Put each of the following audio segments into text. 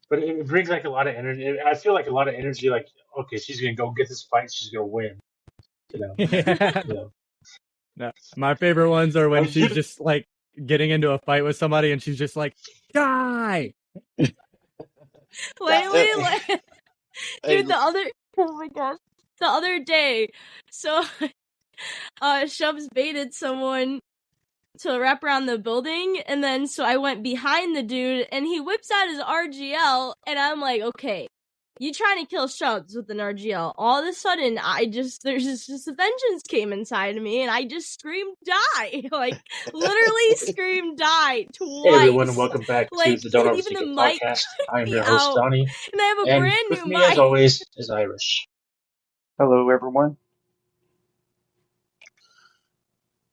but it brings like a lot of energy. I feel like a lot of energy. Like, okay, she's gonna go get this fight. She's gonna win. You know. Yeah. You know. No, my favorite ones are when Like, she's just like getting into a fight with somebody and she's just like, die. Wait. Dude, oh my gosh, the other day, so Shubs baited someone to wrap around the building, and then so I went behind the dude, and he whips out his RGL, and I'm like, okay, you trying to kill Shubs with an RGL. All of a sudden, there's just a vengeance came inside of me, and I just screamed die. Like, literally screamed die twice. Hey everyone, and welcome back like, to the Don't even Overthink the It mic podcast. I am me your host, out. Donny. And I have a And brand with new me, mic. as always, is Irish. Hello, everyone.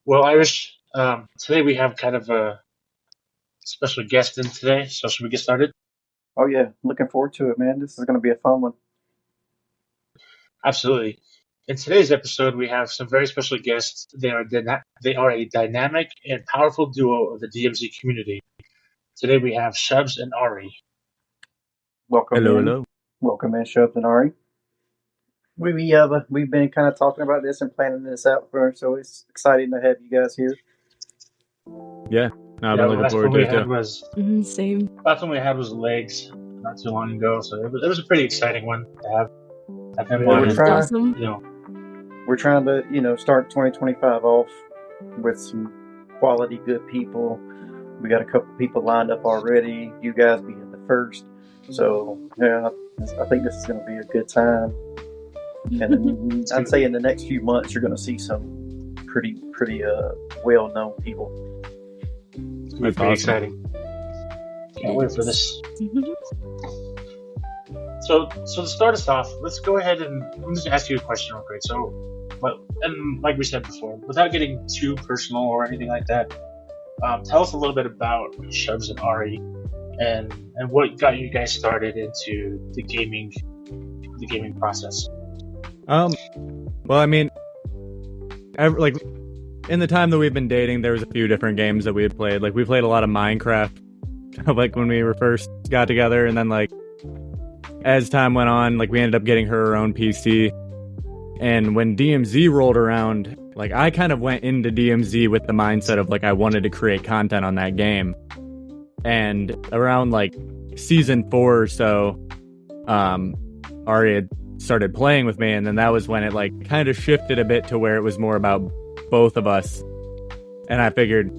Well, Irish, today we have kind of a special guest in today, so should we get started? Oh yeah, looking forward to it, man. This is going to be a fun one. Absolutely. In today's episode, we have some very special guests. They are a dynamic and powerful duo of the DMZ community. Today we have Shubs and Ari. Welcome Hello, in. hello. Welcome in, Shubs and Ari. We've been kind of talking about this and planning this out so it's exciting to have you guys here. Yeah, no, I've been looking forward to it too. Same. Last one we had was legs not too long ago, so it was a pretty exciting one to have. I think That's awesome. We're trying to, start 2025 off with some quality, good people. We got a couple people lined up already. You guys being the first, so yeah, I think this is going to be a good time. And I'd say in the next few months, you're going to see some pretty well-known people. It's going to be pretty exciting. Can't wait for this. So to start us off, let's go ahead and let me just ask you a question real quick. And like we said before, without getting too personal or anything like that, tell us a little bit about Shubs and Ari, and what got you guys started into the gaming process. Well, I mean, in the time that we've been dating, there was a few different games that we had played. Like, we played a lot of Minecraft, like when we first got together, and then like as time went on, like we ended up getting her own PC. And when DMZ rolled around, like I kind of went into DMZ with the mindset of like I wanted to create content on that game. And around like season 4 or so, Ari had started playing with me, and then that was when it like kind of shifted a bit to where it was more about both of us. And I figured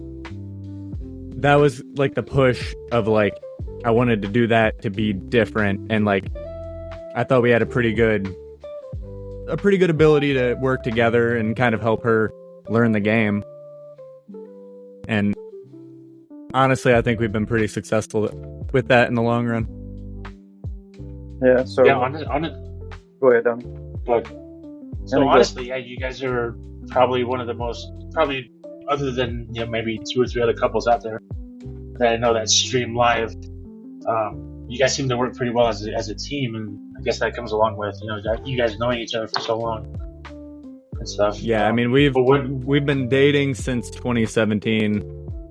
that was like the push of like I wanted to do that to be different, and like I thought we had a pretty good ability to work together and kind of help her learn the game. And honestly, I think we've been pretty successful with that in the long run. Yeah. So yeah, go ahead, Donny. So honestly, yeah, you guys are probably one of the most, probably other than maybe 2 or 3 other couples out there that I know that stream live. You guys seem to work pretty well as a team, and I guess that comes along with you guys knowing each other for so long and stuff. Yeah, I mean we've been dating since 2017.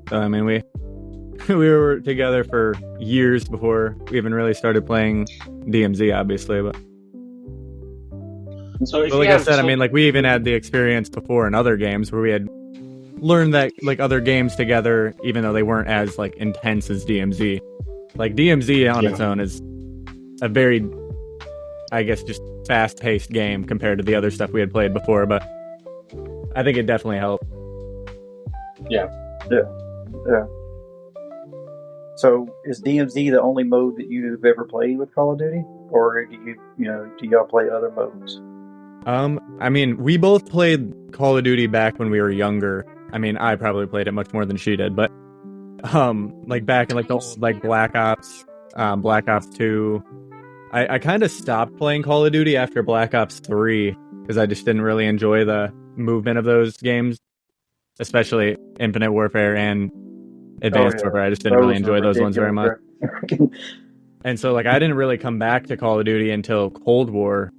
So I mean we were together for years before we even really started playing DMZ, obviously. But like I said, I mean, like we even had the experience before in other games where we had learned that like other games together, even though they weren't as like intense as DMZ. Like DMZ on its own is a very, I guess, just fast-paced game compared to the other stuff we had played before. But I think it definitely helped. Yeah. So is DMZ the only mode that you've ever played with Call of Duty, or do y'all play other modes? I mean, we both played Call of Duty back when we were younger. I mean, I probably played it much more than she did, but like back in like the old, like Black Ops 2. I kind of stopped playing Call of Duty after Black Ops 3 because I just didn't really enjoy the movement of those games, especially Infinite Warfare and Advanced Warfare. I just didn't really enjoy those ones very much. And so like I didn't really come back to Call of Duty until Cold War,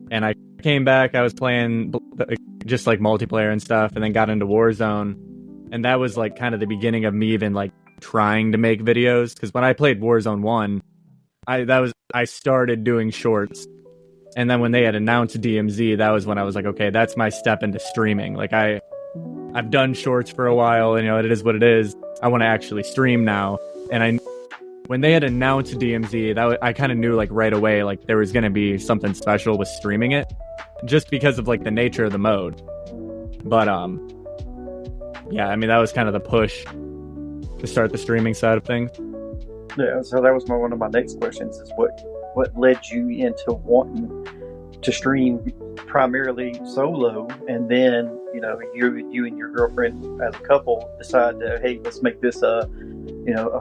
and I came back, I was playing just like multiplayer and stuff, and then got into Warzone, and that was like kind of the beginning of me even like trying to make videos, because when I played Warzone 1, I started doing shorts. And then when they had announced DMZ, that was when I was like, okay, that's my step into streaming. Like I've done shorts for a while, and it is what it is. I want to actually stream now. And when they had announced DMZ, I kind of knew like right away, like there was going to be something special with streaming it, just because of like the nature of the mode. But yeah, I mean that was kind of the push to start the streaming side of things. Yeah, so that was one of my next questions: is what led you into wanting to stream primarily solo, and then you and your girlfriend as a couple decide to, hey, let's make this a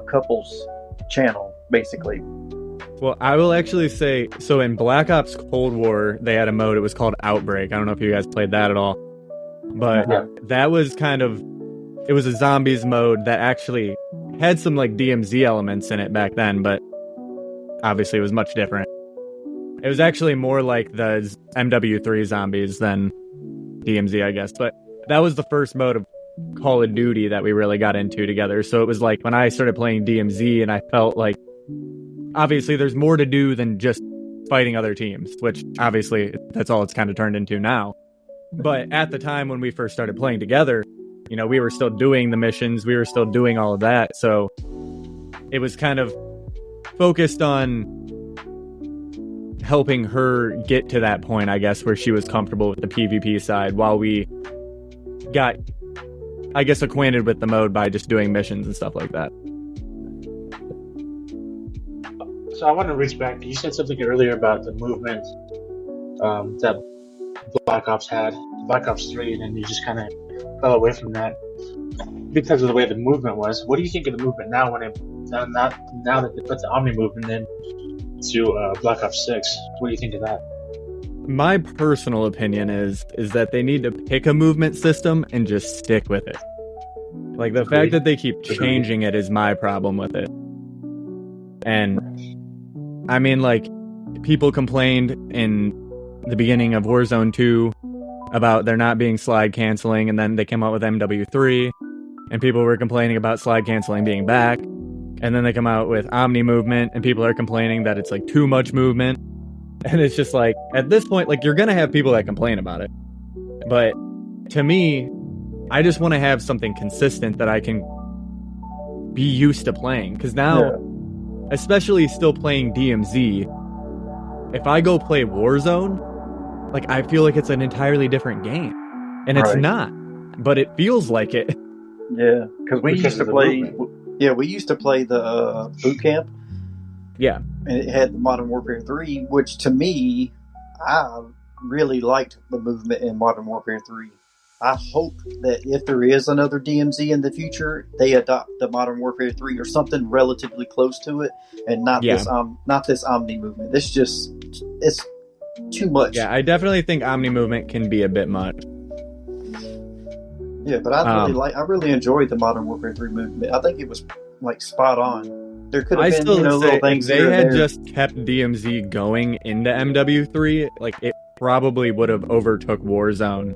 couples channel, basically. Well, I will actually say, so in Black Ops Cold War, they had a mode, it was called Outbreak. I don't know if you guys played that at all, but that was it was a zombies mode that actually had some like DMZ elements in it back then, but obviously it was much different. It was actually more like the MW3 zombies than DMZ, I guess, but that was the first mode of Call of Duty that we really got into together. So it was like when I started playing DMZ and I felt like obviously there's more to do than just fighting other teams, which obviously that's all it's kind of turned into now. But at the time when we first started playing together, we were still doing the missions, we were still doing all of that. So it was kind of focused on helping her get to that point, I guess, where she was comfortable with the PvP side while we got, I guess, acquainted with the mode by just doing missions and stuff like that. So I want to reach back. You said something earlier about the movement that Black Ops had, Black Ops 3, and then you just kind of fell away from that because of the way the movement was. What do you think of the movement now now that they put the Omni movement in to Black Ops 6? What do you think of that? My personal opinion is that they need to pick a movement system and just stick with it. Like the fact that they keep changing it is my problem with it. And I mean, like, people complained in the beginning of Warzone 2 about there not being slide canceling, and then they came out with MW3, and people were complaining about slide canceling being back, and then they come out with Omni movement, and people are complaining that it's like too much movement. And it's just like, at this point, like, you're gonna have people that complain about it. But to me, I just want to have something consistent that I can be used to playing. Because now, especially still playing DMZ, if I go play Warzone, like, I feel like it's an entirely different game. And it's not. But it feels like it. Yeah, because we used to play the boot camp. Yeah. And it had the Modern Warfare 3, which to me, I really liked the movement in Modern Warfare 3. I hope that if there is another DMZ in the future, they adopt the Modern Warfare 3 or something relatively close to it, and not this Omni movement. It's too much. Yeah, I definitely think Omni movement can be a bit much. Yeah, but I really enjoyed the Modern Warfare 3 movement. I think it was like spot on. There could have been little things. If they had just kept DMZ going into MW3, like, it probably would have overtook Warzone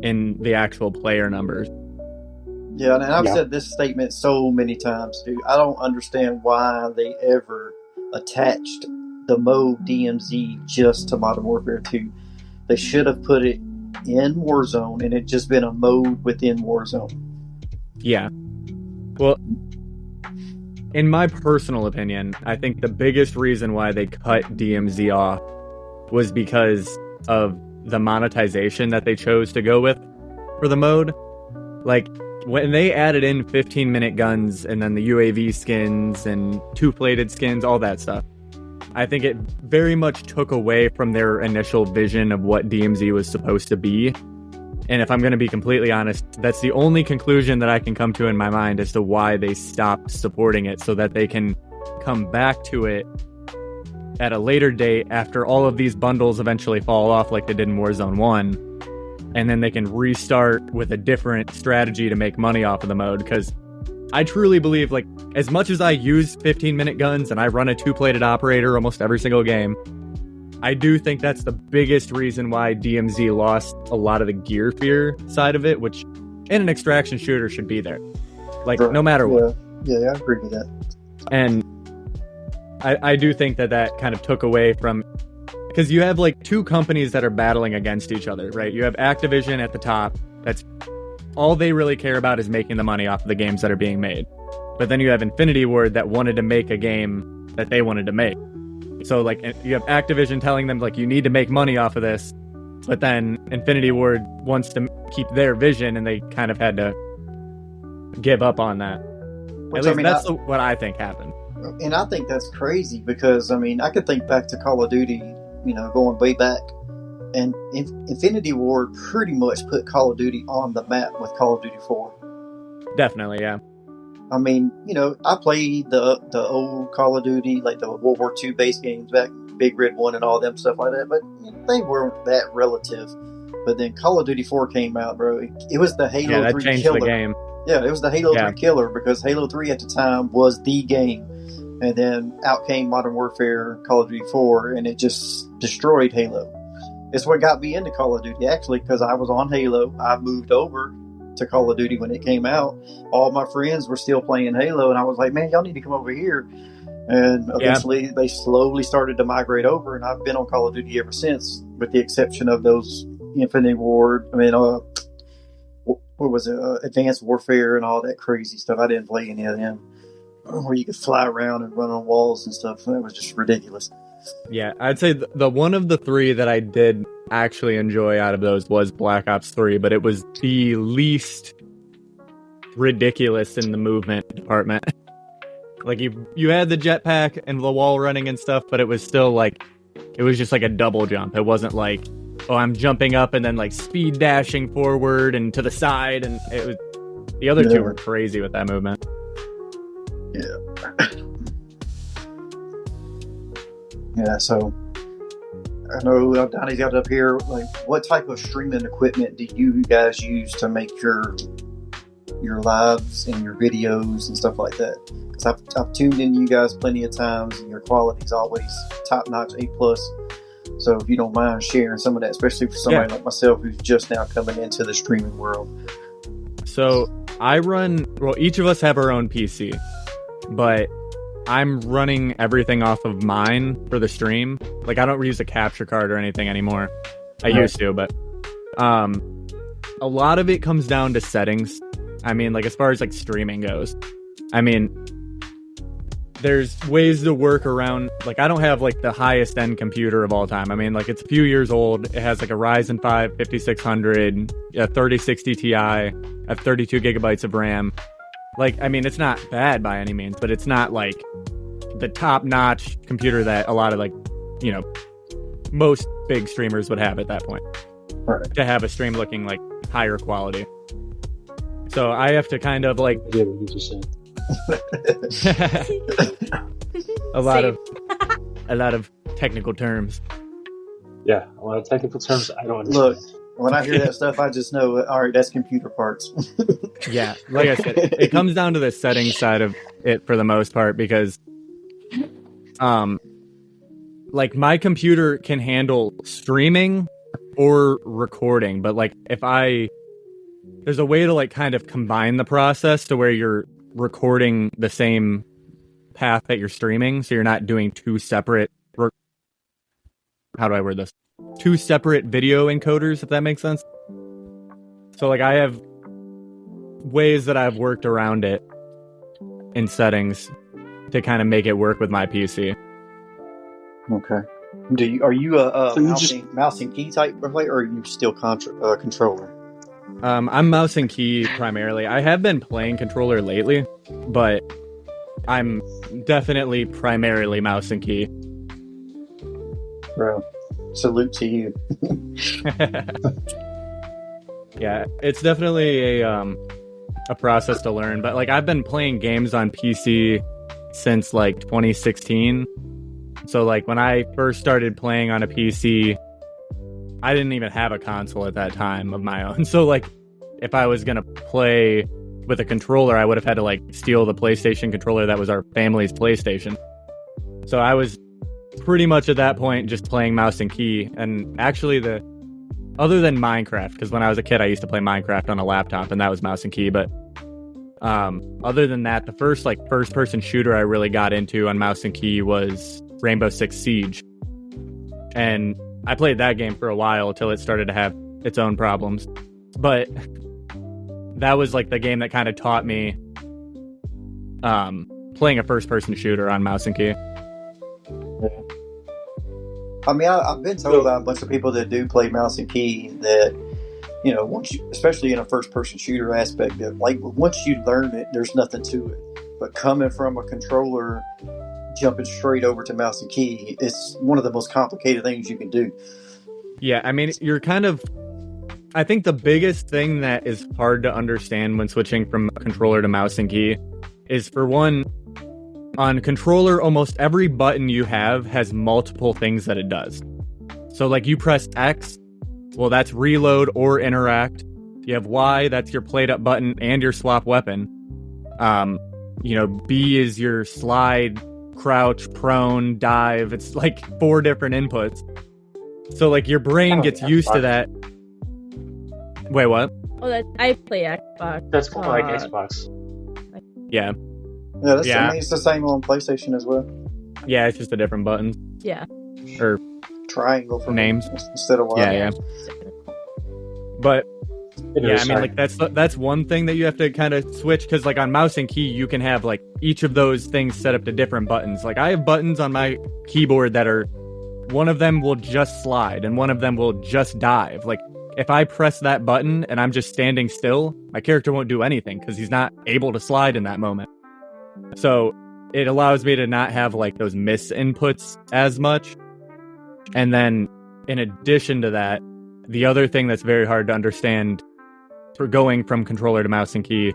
in the actual player numbers. Yeah, and I've said this statement so many times, dude. I don't understand why they ever attached the mode DMZ just to Modern Warfare 2. They should have put it in Warzone, and it just been a mode within Warzone. Yeah. Well, in my personal opinion, I think the biggest reason why they cut DMZ off was because of the monetization that they chose to go with for the mode. Like, when they added in 15-minute guns and then the UAV skins and two-plated skins, all that stuff, I think it very much took away from their initial vision of what DMZ was supposed to be. And if I'm going to be completely honest, that's the only conclusion that I can come to in my mind as to why they stopped supporting it, so that they can come back to it at a later date after all of these bundles eventually fall off like they did in Warzone 1. And then they can restart with a different strategy to make money off of the mode. Because I truly believe, like, as much as I use 15-minute guns and I run a two-plated operator almost every single game, I do think that's the biggest reason why DMZ lost a lot of the gear fear side of it, which in an extraction shooter should be there. Like, no matter what. Yeah, I agree with that. And I do think that kind of took away from, because you have like two companies that are battling against each other, right? You have Activision at the top. That's all they really care about, is making the money off of the games that are being made. But then you have Infinity Ward that wanted to make a game that they wanted to make. So like you have Activision telling them like, you need to make money off of this, but then Infinity Ward wants to keep their vision, and they kind of had to give up on that. At least that's what I think happened. And I think that's crazy because, I mean, I could think back to Call of Duty, going way back. And Infinity Ward pretty much put Call of Duty on the map with Call of Duty 4. Definitely, yeah. I mean, I played the old Call of Duty, like the World War II base games back, Big Red 1 and all them stuff like that, but they weren't that relative. But then Call of Duty 4 came out, bro. It was the Halo 3 killer. Yeah, that changed the game. Yeah, it was the Halo 3 killer, because Halo 3 at the time was the game. And then out came Modern Warfare, Call of Duty 4, and it just destroyed Halo. It's what got me into Call of Duty, actually, because I was on Halo. I moved over to Call of Duty when it came out. All my friends were still playing Halo, and I was like, man, y'all need to come over here. And eventually they slowly started to migrate over, and I've been on Call of Duty ever since, with the exception of those Infinity Ward. I mean, what was it? Advanced Warfare and all that crazy stuff. I didn't play any of them, where you could fly around and run on walls and stuff. That was just ridiculous. Yeah, I'd say the one of the three that I did actually enjoy out of those was Black Ops 3, but it was the least ridiculous in the movement department. Like you had the jetpack and the wall running and stuff, but it was still like, it was just like a double jump. It wasn't like, oh, I'm jumping up and then like speed dashing forward and to the side, and it was, the other two were crazy with that movement. Yeah. Yeah, so I know Donnie's got it up here. Like, what type of streaming equipment do you guys use to make your lives and your videos and stuff like that? Because I've tuned in you guys plenty of times, and your quality's always top notch, A+. So if you don't mind sharing some of that, especially for somebody like myself who's just now coming into the streaming world. So each of us have our own PC, but I'm running everything off of mine for the stream. Like, I don't use a capture card or anything anymore. I used to, but a lot of it comes down to settings. I mean, like, as far as like streaming goes, I mean, there's ways to work around. Like, I don't have like the highest end computer of all time. I mean, like, it's a few years old. It has like a Ryzen 5 5600, a 3060 Ti, I have 32 gigabytes of RAM. Like, I mean, it's not bad by any means, but it's not like the top-notch computer that a lot of, like, most big streamers would have at that point. Right. To have a stream looking, like, higher quality. So I have to kind of, like... Yeah, what you just said. a lot of technical terms. Yeah, a lot of technical terms I don't understand. Look, when I hear that stuff, I just know, all right, that's computer parts. Yeah, like I said, it comes down to the settings side of it for the most part, because like, my computer can handle streaming or recording, but like, there's a way to like kind of combine the process to where you're recording the same path that you're streaming, so you're not doing two separate two separate video encoders, if that makes sense. So like, I have ways that I've worked around it in settings to kind of make it work with my PC. Okay. Are you a mouse and key type of player, or are you still controller? I'm mouse and key primarily. I have been playing controller lately, but I'm definitely primarily mouse and key. Bro, salute to you. Yeah, it's definitely a process to learn, but like, I've been playing games on PC since like 2016. So like, when I first started playing on a PC, I didn't even have a console at that time of my own. So like, if I was gonna play with a controller, I would have had to like steal the PlayStation controller that was our family's PlayStation. So I was pretty much at that point just playing mouse and key. And actually, other than Minecraft, because when I was a kid I used to play Minecraft on a laptop, and that was mouse and key, but Other than that, the first first-person shooter I really got into on mouse and key was Rainbow Six Siege. And I played that game for a while until it started to have its own problems. But that was like the game that kind of taught me playing a first-person shooter on mouse and key. I mean, I've been told by a bunch of people that do play mouse and key that, you know, once you, especially in a first-person shooter aspect, that like once you learn it, there's nothing to it. But coming from a controller, jumping straight over to mouse and key, it's one of the most complicated things you can do. Yeah, I mean, you're kind of... I think the biggest thing that is hard to understand when switching from controller to mouse and key is, for one, on controller, almost every button you have has multiple things that it does. So, like, you press X, well, that's reload or interact. You have Y, that's your plate up button and your swap weapon. You know, B is your slide, crouch, prone, dive. It's like 4 different inputs. So, like, your brain gets used to that. Wait, what? Oh, I play Xbox. That's kind of like Xbox. Yeah. Yeah, I mean, it's the same on PlayStation as well. Yeah, it's just a different button. Yeah. Or triangle for names instead of Y. Yeah. But yeah, I mean, like that's one thing that you have to kind of switch, because like on mouse and key, you can have like each of those things set up to different buttons. Like I have buttons on my keyboard that are, one of them will just slide and one of them will just dive. Like if I press that button and I'm just standing still, my character won't do anything because he's not able to slide in that moment. So it allows me to not have like those miss inputs as much. And then in addition to that, the other thing that's very hard to understand for going from controller to mouse and key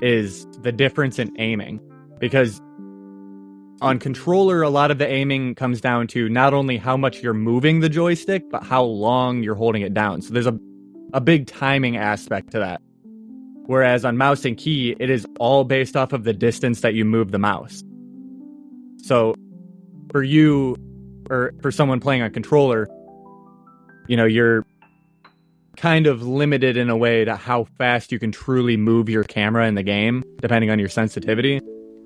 is the difference in aiming. Because on controller, a lot of the aiming comes down to not only how much you're moving the joystick, but how long you're holding it down. So there's a big timing aspect to that. Whereas on mouse and key, it is all based off of the distance that you move the mouse. So for you, or for someone playing on controller, you know, you're kind of limited in a way to how fast you can truly move your camera in the game, depending on your sensitivity.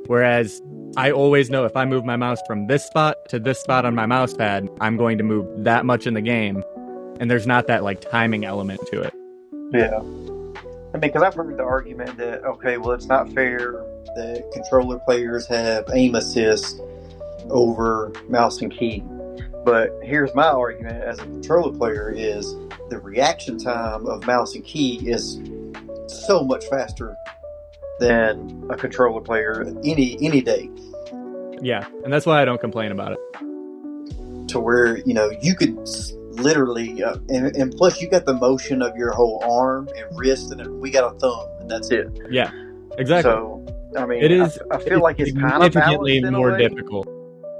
Whereas I always know if I move my mouse from this spot to this spot on my mouse pad, I'm going to move that much in the game. And there's not that like timing element to it. Yeah. I mean, because I've heard the argument that, okay, well, it's not fair that controller players have aim assist over mouse and key. But here's my argument as a controller player is the reaction time of mouse and key is so much faster than a controller player any day. Yeah, and that's why I don't complain about it. To where, you know, you could literally, and plus you got the motion of your whole arm and wrist, and we got a thumb, and that's it. Yeah, exactly. So, I mean, it is. I feel like it's kind of significantly more in a way. difficult.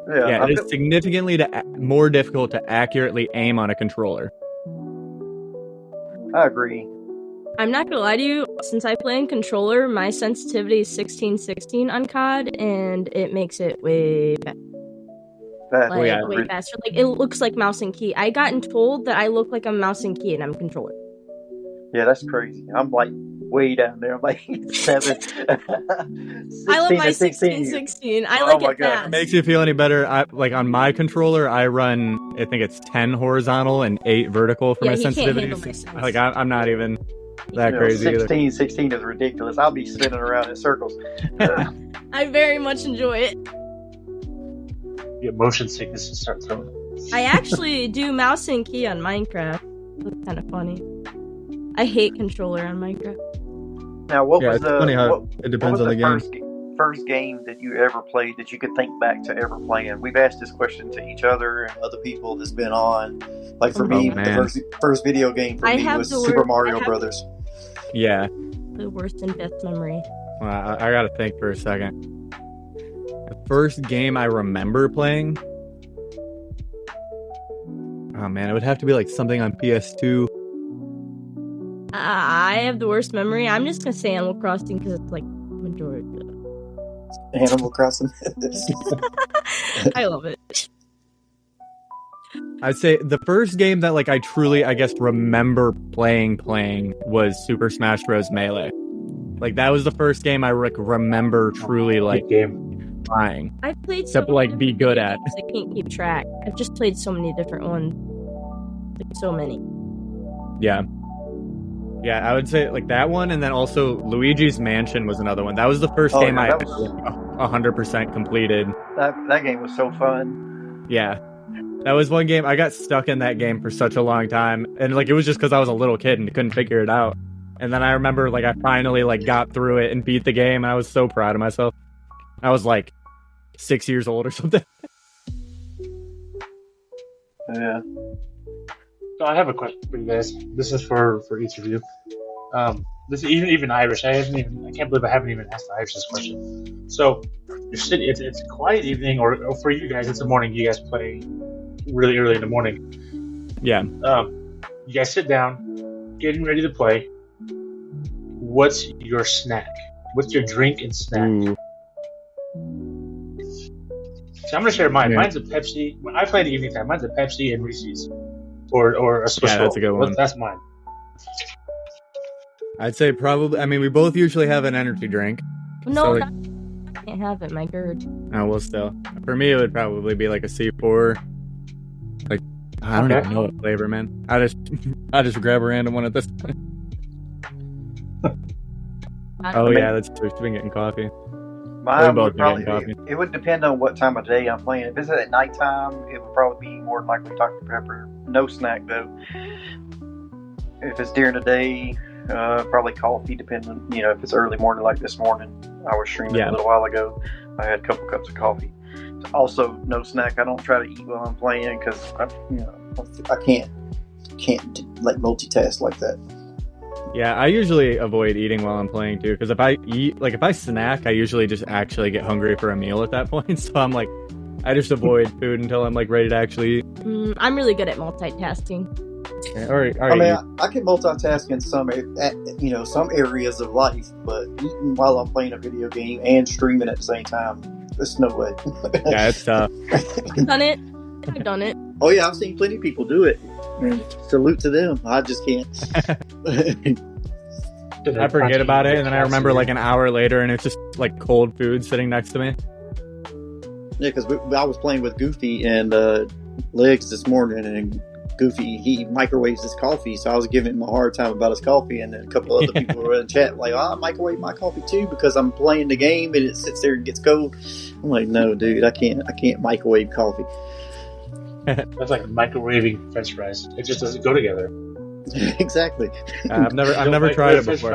Yeah, it is significantly more difficult to accurately aim on a controller. I agree. I'm not gonna lie to you, since I play in controller, my sensitivity is 1616 on COD, and it makes it way better. Way faster. Like, it looks like mouse and key. I gotten told that I look like a mouse and key and I'm a controller. Yeah, that's crazy. I'm like way down there. I'm like 7. I love my 1616. I like it fast. It makes you feel any better. Like on my controller, I run, I think it's 10 horizontal and 8 vertical for my sensitivity. Like I'm not even that crazy 16 is ridiculous. I'll be spinning around in circles. I very much enjoy it. Get motion sickness and start throwing. I actually do mouse and key on Minecraft. That's kind of funny. I hate controller on Minecraft. Now, what was the funny how it depends on the game. First game that you ever played that you could think back to ever playing? We've asked this question to each other and other people that's been on. Like for me, the first video game for me was Super Mario Brothers. Yeah. The worst and best memory. Well, I gotta think for a second. The first game I remember playing. Oh man, it would have to be like something on PS2. I have the worst memory. I'm just gonna say Animal Crossing because it's like majority. Animal Crossing. I love it. I'd say the first game that like I truly, I guess, remember playing was Super Smash Bros. Melee. Like that was the first game I remember truly like playing. I've played except so like be good at. I can't keep track. I've just played so many different ones. Like so many. Yeah. Yeah, I would say like that one, and then also Luigi's Mansion was another one. That was the first game I 100% completed. That game was so fun. Yeah. That was one game, I got stuck in that game for such a long time, and like it was just because I was a little kid and couldn't figure it out. And then I remember like I finally like got through it and beat the game, and I was so proud of myself. I was like 6 years old or something. Yeah. So I have a question for you guys. This is for each of you. This is even Irish. I can't believe I haven't even asked Irish this question. So you're sitting. It's a quiet evening, or for you guys, it's the morning. You guys play really early in the morning. Yeah. You guys sit down, getting ready to play. What's your snack? What's your drink and snack? Ooh. So I'm gonna share mine. Yeah. Mine's a Pepsi. When I play the evening time, mine's a Pepsi and Reese's, or a Swiss roll. Yeah, that's a good one. That's mine. I'd say probably. I mean, we both usually have an energy drink. No, so I can't have it. My GERD. Oh, well, still. For me, it would probably be like a C4. Like I don't even know what flavor, man. I just grab a random one at this point. Yeah, that's true. We've been getting coffee. Mine would probably, it would depend on what time of day I'm playing. If it's at nighttime, it would probably be more than likely Dr. Pepper. No snack though. If it's during the day, probably coffee, depending. If it's early morning like this morning, I was streaming a little while ago. I had a couple cups of coffee. Also, no snack. I don't try to eat while I'm playing because I can't like multitask like that. Yeah, I usually avoid eating while I'm playing too, because if I snack, I usually just actually get hungry for a meal at that point. So I'm like, I just avoid food until I'm like ready to actually eat. I'm really good at multitasking. I can multitask in some areas of life, but eating while I'm playing a video game and streaming at the same time, there's no way. Yeah, it's tough. I've done it. Oh yeah, I've seen plenty of people do it. Salute to them. I just can't. I forget about it, and then I remember like an hour later, and it's just like cold food sitting next to me. Yeah, because I was playing with Goofy and Legs this morning, and Goofy, he microwaves his coffee, so I was giving him a hard time about his coffee, and then a couple other people were in the chat like, I microwave my coffee too because I'm playing the game and it sits there and gets cold. I'm like, no, dude, I can't microwave coffee. That's like microwaving French fries. It just doesn't go together. Exactly. I've never tried it before.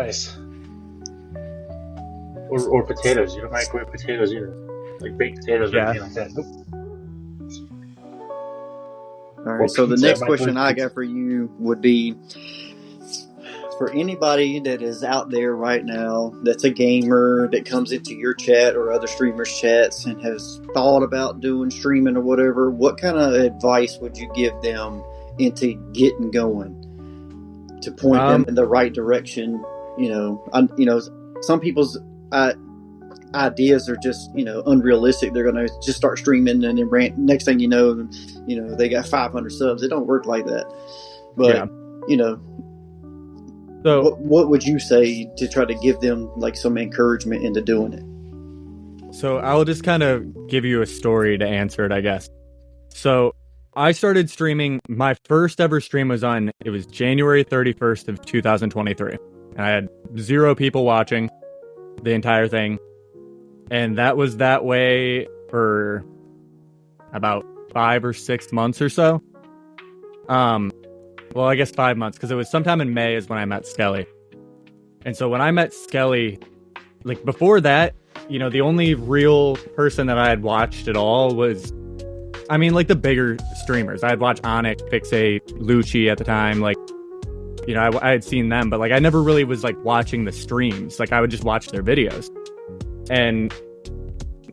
Or potatoes. You don't microwave potatoes either. Like baked potatoes or anything like that. Nope. All right. So the next question I got for you would be, for anybody that is out there right now that's a gamer that comes into your chat or other streamers' chats and has thought about doing streaming or whatever, what kind of advice would you give them into getting going to point them in the right direction? Some people's ideas are just unrealistic. They're going to just start streaming and then next thing you know they got 500 subs. It don't work like that. But So, what would you say to try to give them like some encouragement into doing it? So I'll just kind of give you a story to answer it, I guess. So I started streaming. My first ever stream was January 31st of 2023. And I had 0 people watching the entire thing. And that was that way for about 5 or 6 months or so. Well, I guess 5 months, because it was sometime in May is when I met Skelly. And so when I met Skelly, like before that, the only real person that I had watched at all was, like the bigger streamers. I had watched Onyx, Fixate, Lucci at the time. Like, I had seen them, but like I never really was like watching the streams. Like I would just watch their videos. And,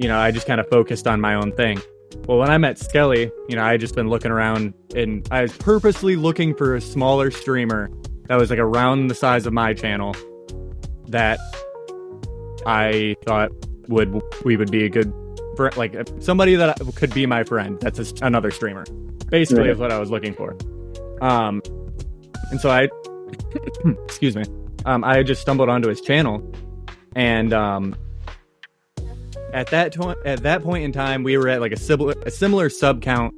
I just kind of focused on my own thing. Well, when I met Skelly, I had just been looking around, and I was purposely looking for a smaller streamer that was like around the size of my channel that I thought we would be a good friend, like somebody that could be my friend. That's another streamer, basically, is what I was looking for. And so I, excuse me, I just stumbled onto his channel, And at that point in time, we were at like a similar sub count,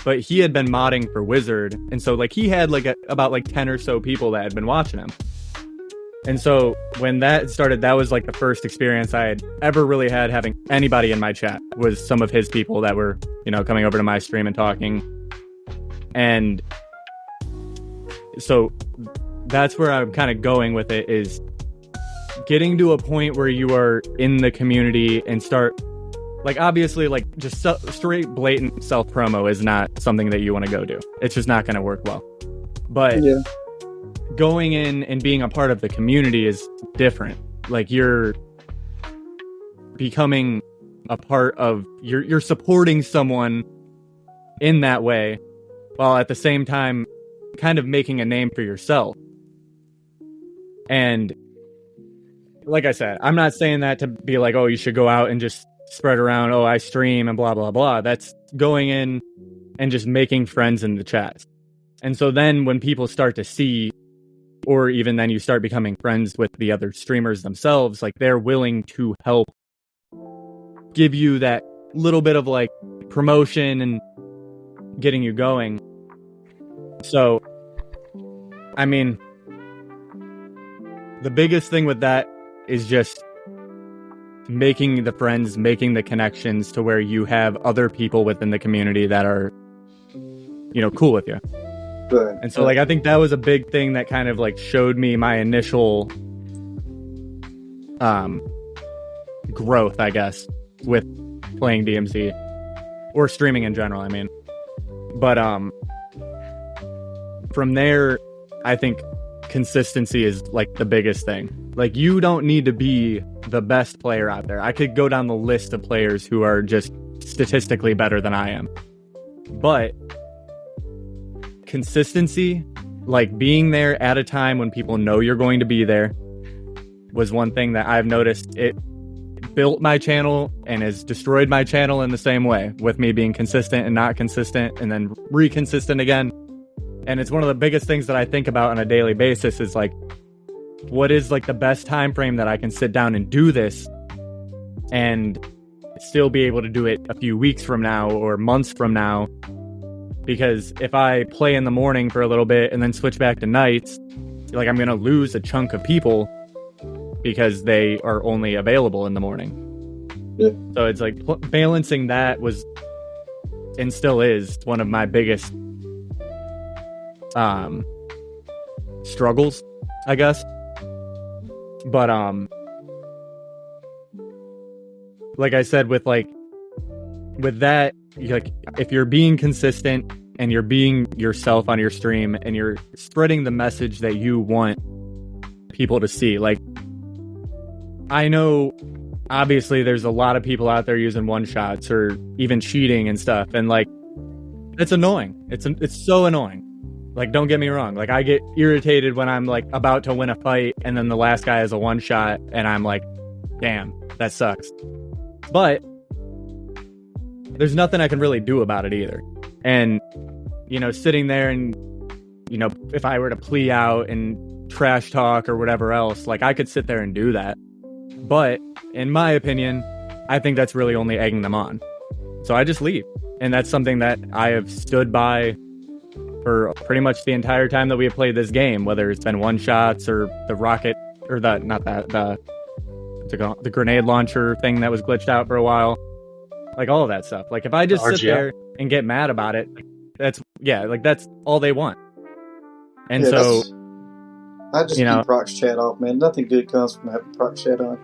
but he had been modding for Wizard, and so like he had like about like 10 or so people that had been watching him. And so when that started, that was like the first experience I had ever really had having anybody in my chat, was some of his people that were, you know, coming over to my stream and talking. And so that's where I'm kind of going with it, is getting to a point where you are in the community and start, like, obviously, like, just straight blatant self-promo is not something that you want to go do. It's just not going to work well. But yeah, going in and being a part of the community is different. Like, you're becoming a part of, you're supporting someone in that way, while at the same time kind of making a name for yourself. And like I said, I'm not saying that to be like, oh, you should go out and just spread around, oh, I stream and blah, blah, blah. That's going in and just making friends in the chat. And so then when people start to see, or even then you start becoming friends with the other streamers themselves, like, they're willing to help give you that little bit of like promotion and getting you going. So, I mean, the biggest thing with that is just making the friends, making the connections to where you have other people within the community that are, you know, cool with you. Good. And so, like, I think that was a big thing that kind of like showed me my initial growth, I guess, with playing DMZ or streaming in general, I mean. But from there, I think consistency is like the biggest thing. Like, you don't need to be the best player out there. I could go down the list of players who are just statistically better than I am. But consistency, like being there at a time when people know you're going to be there, was one thing that I've noticed. It built my channel and has destroyed my channel in the same way, with me being consistent and not consistent and then reconsistent again. And it's one of the biggest things that I think about on a daily basis, is like, what is like the best time frame that I can sit down and do this and still be able to do it a few weeks from now or months from now? Because if I play in the morning for a little bit and then switch back to nights, like, I'm going to lose a chunk of people because they are only available in the morning. Yeah. So it's like balancing that was, and still is, one of my biggest struggles, I guess. But like I said, with that, like, if you're being consistent and you're being yourself on your stream and you're spreading the message that you want people to see, like, I know obviously there's a lot of people out there using one shots or even cheating and stuff, and like, it's annoying. It's so annoying. Like, don't get me wrong. Like, I get irritated when I'm like about to win a fight and then the last guy has a one shot and I'm like, damn, that sucks. But there's nothing I can really do about it either. And, you know, sitting there and, you know, if I were to plea out and trash talk or whatever else, like, I could sit there and do that. But in my opinion, I think that's really only egging them on. So I just leave. And that's something that I have stood by for pretty much the entire time that we have played this game, whether it's been one shots or the rocket or the grenade launcher thing that was glitched out for a while, like all of that stuff. Like, if I just sit there and get mad about it, that's all they want. And so I just keep Prox chat off, man. Nothing good comes from having Prox chat on.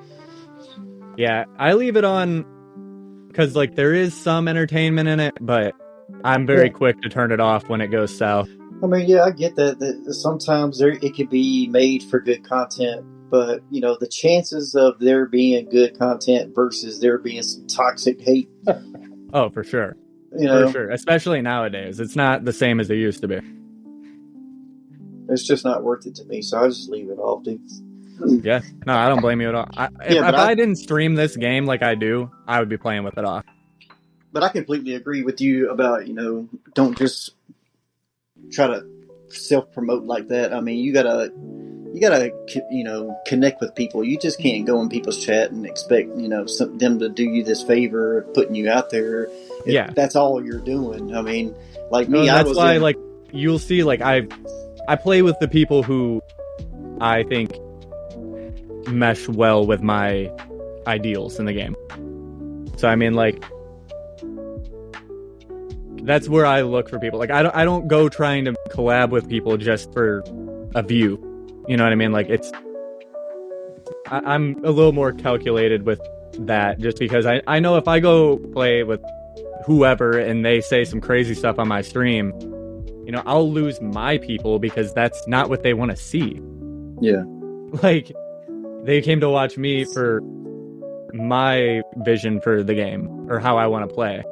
Yeah, I leave it on because, like, there is some entertainment in it, but I'm very quick to turn it off when it goes south. I mean, yeah, I get that sometimes it could be made for good content, but, you know, the chances of there being good content versus there being some toxic hate. Oh, for sure. You know? For sure. Especially nowadays. It's not the same as it used to be. It's just not worth it to me, so I just leave it off, dude. Yeah. No, I don't blame you at all. If I didn't stream this game like I do, I would be playing with it off. But I completely agree with you about, you know, don't just try to self-promote like that. I mean, you gotta you gotta, connect with people. You just can't go in people's chat and expect, them to do you this favor, putting you out there. If that's all you're doing. I mean, like me, that's why, like, you'll see, like, I play with the people who I think mesh well with my ideals in the game. So, I mean, like, that's where I look for people. Like, I don't go trying to collab with people just for a view. You know what I mean? Like, I'm a little more calculated with that, just because I know if I go play with whoever and they say some crazy stuff on my stream, I'll lose my people because that's not what they want to see. Yeah. Like, they came to watch me for my vision for the game or how I want to play.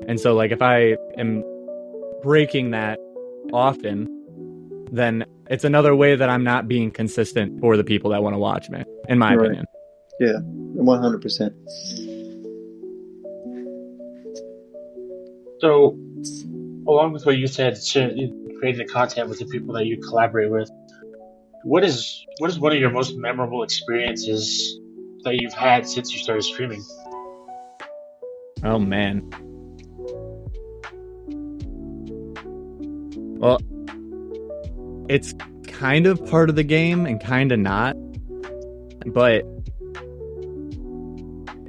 And so, like, if I am breaking that often, then it's another way that I'm not being consistent for the people that want to watch me, in my opinion. Yeah, 100%. So, along with what you said, creating the content with the people that you collaborate with, what is one of your most memorable experiences that you've had since you started streaming? Oh, man. Well, it's kind of part of the game and kind of not. But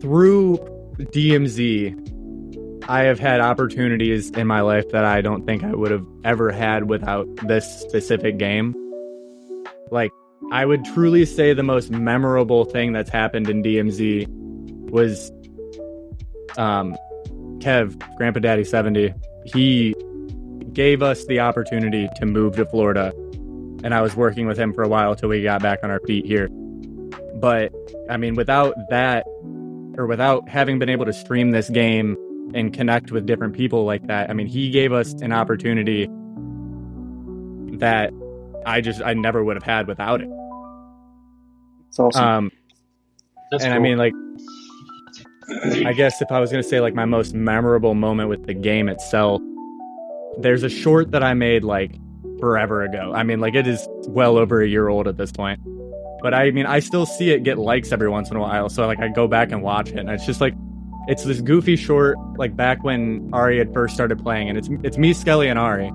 through DMZ, I have had opportunities in my life that I don't think I would have ever had without this specific game. Like, I would truly say the most memorable thing that's happened in DMZ was Kev, Grandpa Daddy 70. He gave us the opportunity to move to Florida, and I was working with him for a while till we got back on our feet here. But, I mean, without that, or without having been able to stream this game and connect with different people like that, I mean, he gave us an opportunity that I never would have had without it. It's awesome. That's and cool. I mean, like, I guess if I was going to say, like, my most memorable moment with the game itself, there's a short that I made, like, forever ago. I mean, like, it is well over a year old at this point. But I mean, I still see it get likes every once in a while. So, like, I go back and watch it, and it's just, like, it's this goofy short, like, back when Ari had first started playing. And it's me, Skelly, and Ari.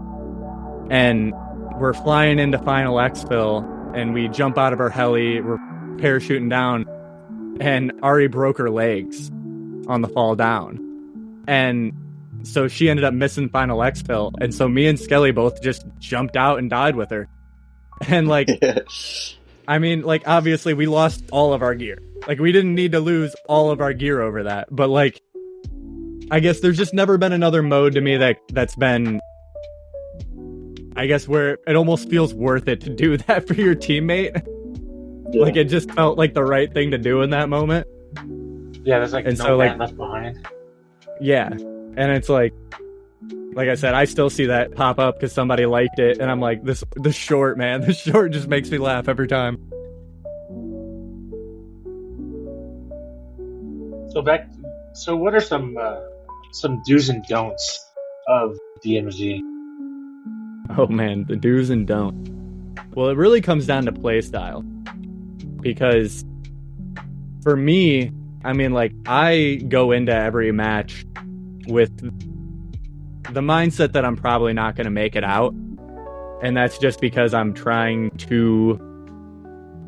And we're flying into Final Exfil, and we jump out of our heli, we're parachuting down, and Ari broke her legs on the fall down. And so she ended up missing Final Exfil, and so me and Skelly both just jumped out and died with her. And, like, I mean, like, obviously we lost all of our gear. Like, we didn't need to lose all of our gear over that, but, like, I guess there's just never been another mode to me that's been, I guess, where it almost feels worth it to do that for your teammate. Yeah. Like, it just felt like the right thing to do in that moment. Yeah, there's, like, no man left behind. Yeah, and it's like I said, I still see that pop up because somebody liked it, and I'm like, this short, man, this short just makes me laugh every time. So what are some do's and don'ts of DMZ? Oh man, the do's and don'ts. Well, it really comes down to play style. Because for me, I mean, like, I go into every match with the mindset that I'm probably not going to make it out. And that's just because I'm trying to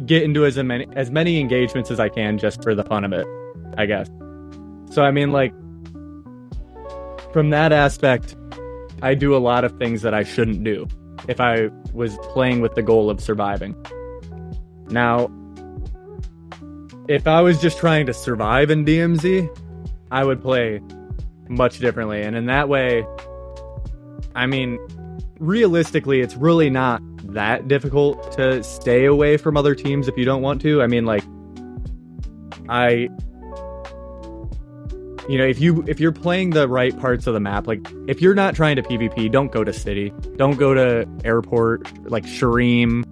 get into as many engagements as I can just for the fun of it, I guess. So, I mean, like, from that aspect, I do a lot of things that I shouldn't do if I was playing with the goal of surviving. Now, if I was just trying to survive in DMZ, I would play much differently. And in that way, I mean, realistically, it's really not that difficult to stay away from other teams if you don't want to. I mean, like, if you're playing the right parts of the map, like, if you're not trying to PvP, don't go to City. Don't go to Airport, like Shreem,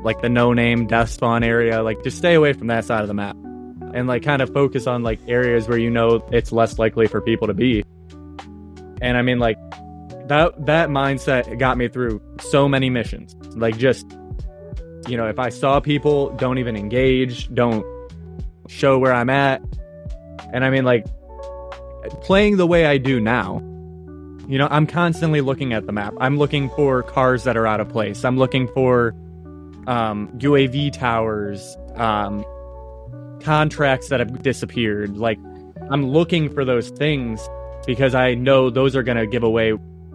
like the no-name death spawn area. Like, just stay away from that side of the map. And, like, kind of focus on, like, areas where you know it's less likely for people to be. And, I mean, like, that mindset got me through so many missions. Like, just, if I saw people, don't even engage, don't show where I'm at. And I mean, like, playing the way I do now, I'm constantly looking at the map. I'm looking for cars that are out of place. I'm looking for UAV towers, contracts that have disappeared. Like, I'm looking for those things because I know those are going to give away,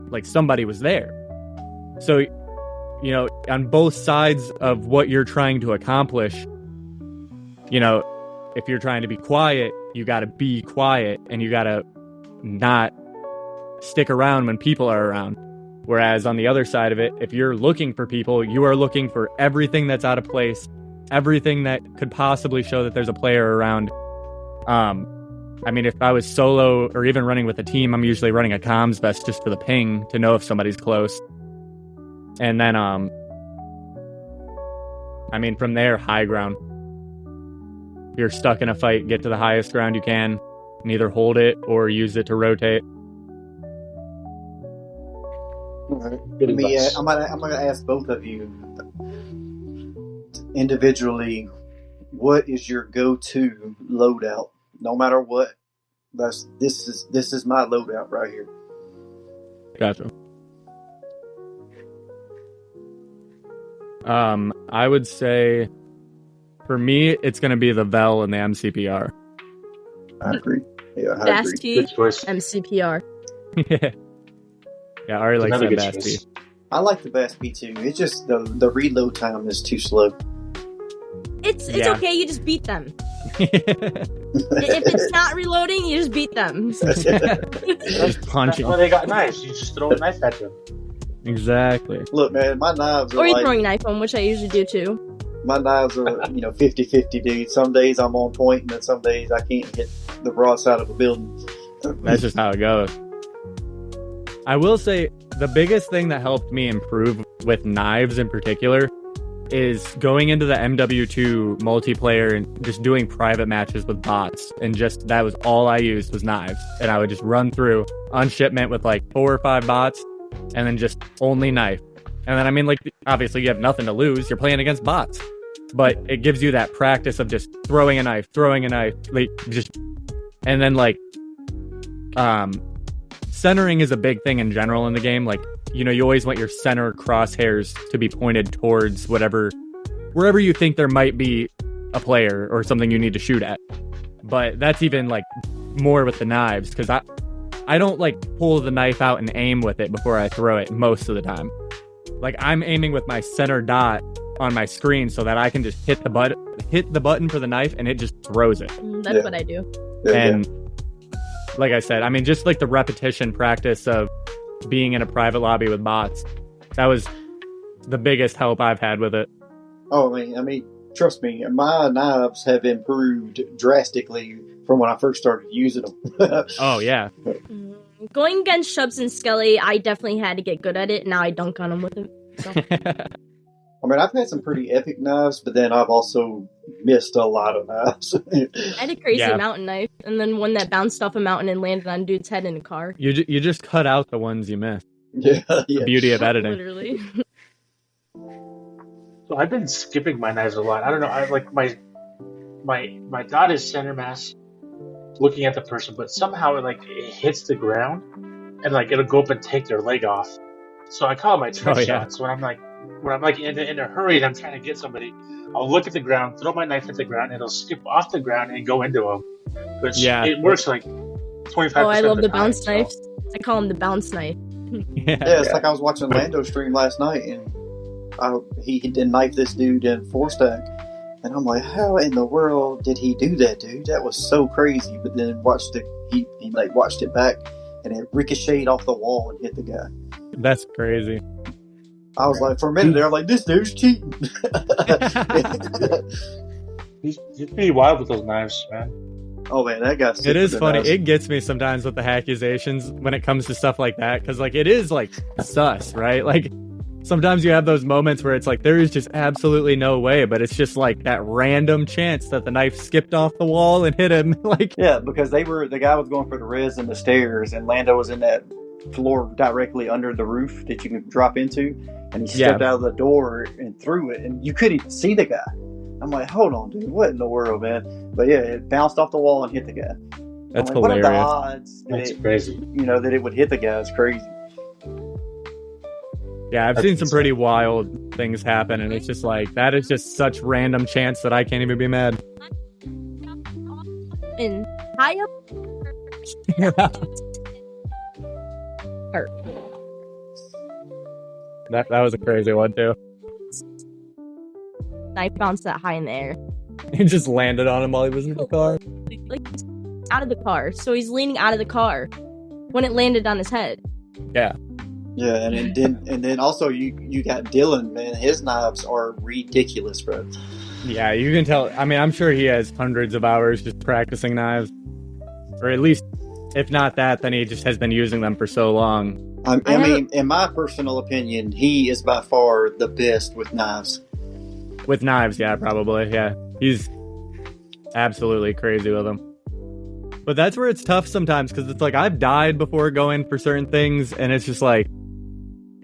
like, somebody was there. So, on both sides of what you're trying to accomplish, if you're trying to be quiet, you got to be quiet and you got to not stick around when people are around. Whereas on the other side of it, if you're looking for people, you are looking for everything that's out of place, everything that could possibly show that there's a player around. I mean, if I was solo or even running with a team, I'm usually running a comms vest just for the ping to know if somebody's close. And then, from there, high ground. If you're stuck in a fight, get to the highest ground you can, and either hold it or use it to rotate. All right. I'm gonna ask both of you individually, what is your go-to loadout? No matter what, this is my loadout right here. Gotcha. I would say, for me, it's going to be the Vel and the MCPR. I agree. Yeah, I Basti, agree. Good choice. MCPR. Yeah, Ari likes that Basti. I like the Basti too. It's just the reload time is too slow. It's okay. You just beat them. If it's not reloading, you just beat them. Just punching. Well, they got knives. You just throw a knife at them. Exactly. Look, man, my knives are or you're throwing a knife on, which I usually do too. My knives are, 50-50, dude. Some days I'm on point, and then some days I can't hit the broadside of a building. That's just how it goes. I will say, the biggest thing that helped me improve with knives in particular is going into the MW2 multiplayer and just doing private matches with bots. And just, that was all I used was knives. And I would just run through on shipment with like 4 or 5 bots and then just only knife. And then, obviously you have nothing to lose. You're playing against bots. But it gives you that practice of just throwing a knife, like, and then, like, centering is a big thing in general in the game. Like, you always want your center crosshairs to be pointed towards wherever you think there might be a player or something you need to shoot at. But that's even, like, more with the knives, because I don't, like, pull the knife out and aim with it before I throw it most of the time. Like, I'm aiming with my center dot on my screen so that I can just hit the button for the knife and it just throws it. That's what I do. And like I said, just like the repetition practice of being in a private lobby with bots, that was the biggest help I've had with it. Oh, trust me, my knives have improved drastically from when I first started using them. Oh, yeah. Going against Shubs and Skelly, I definitely had to get good at it. Now I dunk on them with them. So. I've had some pretty epic knives, but then I've also missed a lot of knives. I had a crazy mountain knife, and then one that bounced off a mountain and landed on a dude's head in a car. You just cut out the ones you missed. Yeah. The beauty of editing. Literally. So I've been skipping my knives a lot. I don't know. I like my dot is center mass, looking at the person, but somehow it hits the ground, and like it'll go up and take their leg off. So I call it my trick shots. When I'm in a hurry and I'm trying to get somebody, I'll look at the ground, throw my knife at the ground, and it'll skip off the ground and go into them. Which it works like 25%. Oh, I love of the time, bounce knives. I call them the bounce knife. It's like I was watching Lando stream last night, and he did knife this dude in 4-stack, and I'm like, how in the world did he do that, dude? That was so crazy. But then he watched it back, and it ricocheted off the wall and hit the guy. That's crazy. I was like, for a minute there, I'm like, this dude's cheating. He's pretty wild with those knives, man. Oh man, that guy's sick. It is with funny. knives. It gets me sometimes with the accusations when it comes to stuff like that, because like it is like sus, right? Like sometimes you have those moments where it's like there is just absolutely no way, but it's just like that random chance that the knife skipped off the wall and hit him. Like because the guy was going for the res and the stairs, and Lando was in that floor directly under the roof that you can drop into, and he stepped out of the door and threw it, and you couldn't even see the guy. I'm like, hold on, dude, what in the world, man? But yeah, it bounced off the wall and hit the guy. That's like, hilarious. What are the odds That's crazy. that it would hit the guy? It's crazy. Yeah, I've seen some pretty wild things happen, and it's just like, that is just such random chance that I can't even be mad. And high up. That was a crazy one too. I bounced that high in the air. It just landed on him while he was in the car. Like, out of the car. So he's leaning out of the car when it landed on his head. Yeah. Yeah, and then also you got Dylan, man. His knives are ridiculous, bro. Yeah, you can tell. I mean, I'm sure he has hundreds of hours just practicing knives. Or at least, if not that, then he just has been using them for so long. I mean, in my personal opinion, he is by far the best with knives. With knives, yeah, probably. Yeah. He's absolutely crazy with them. But that's where it's tough sometimes, because it's like, I've died before going for certain things, and it's just like,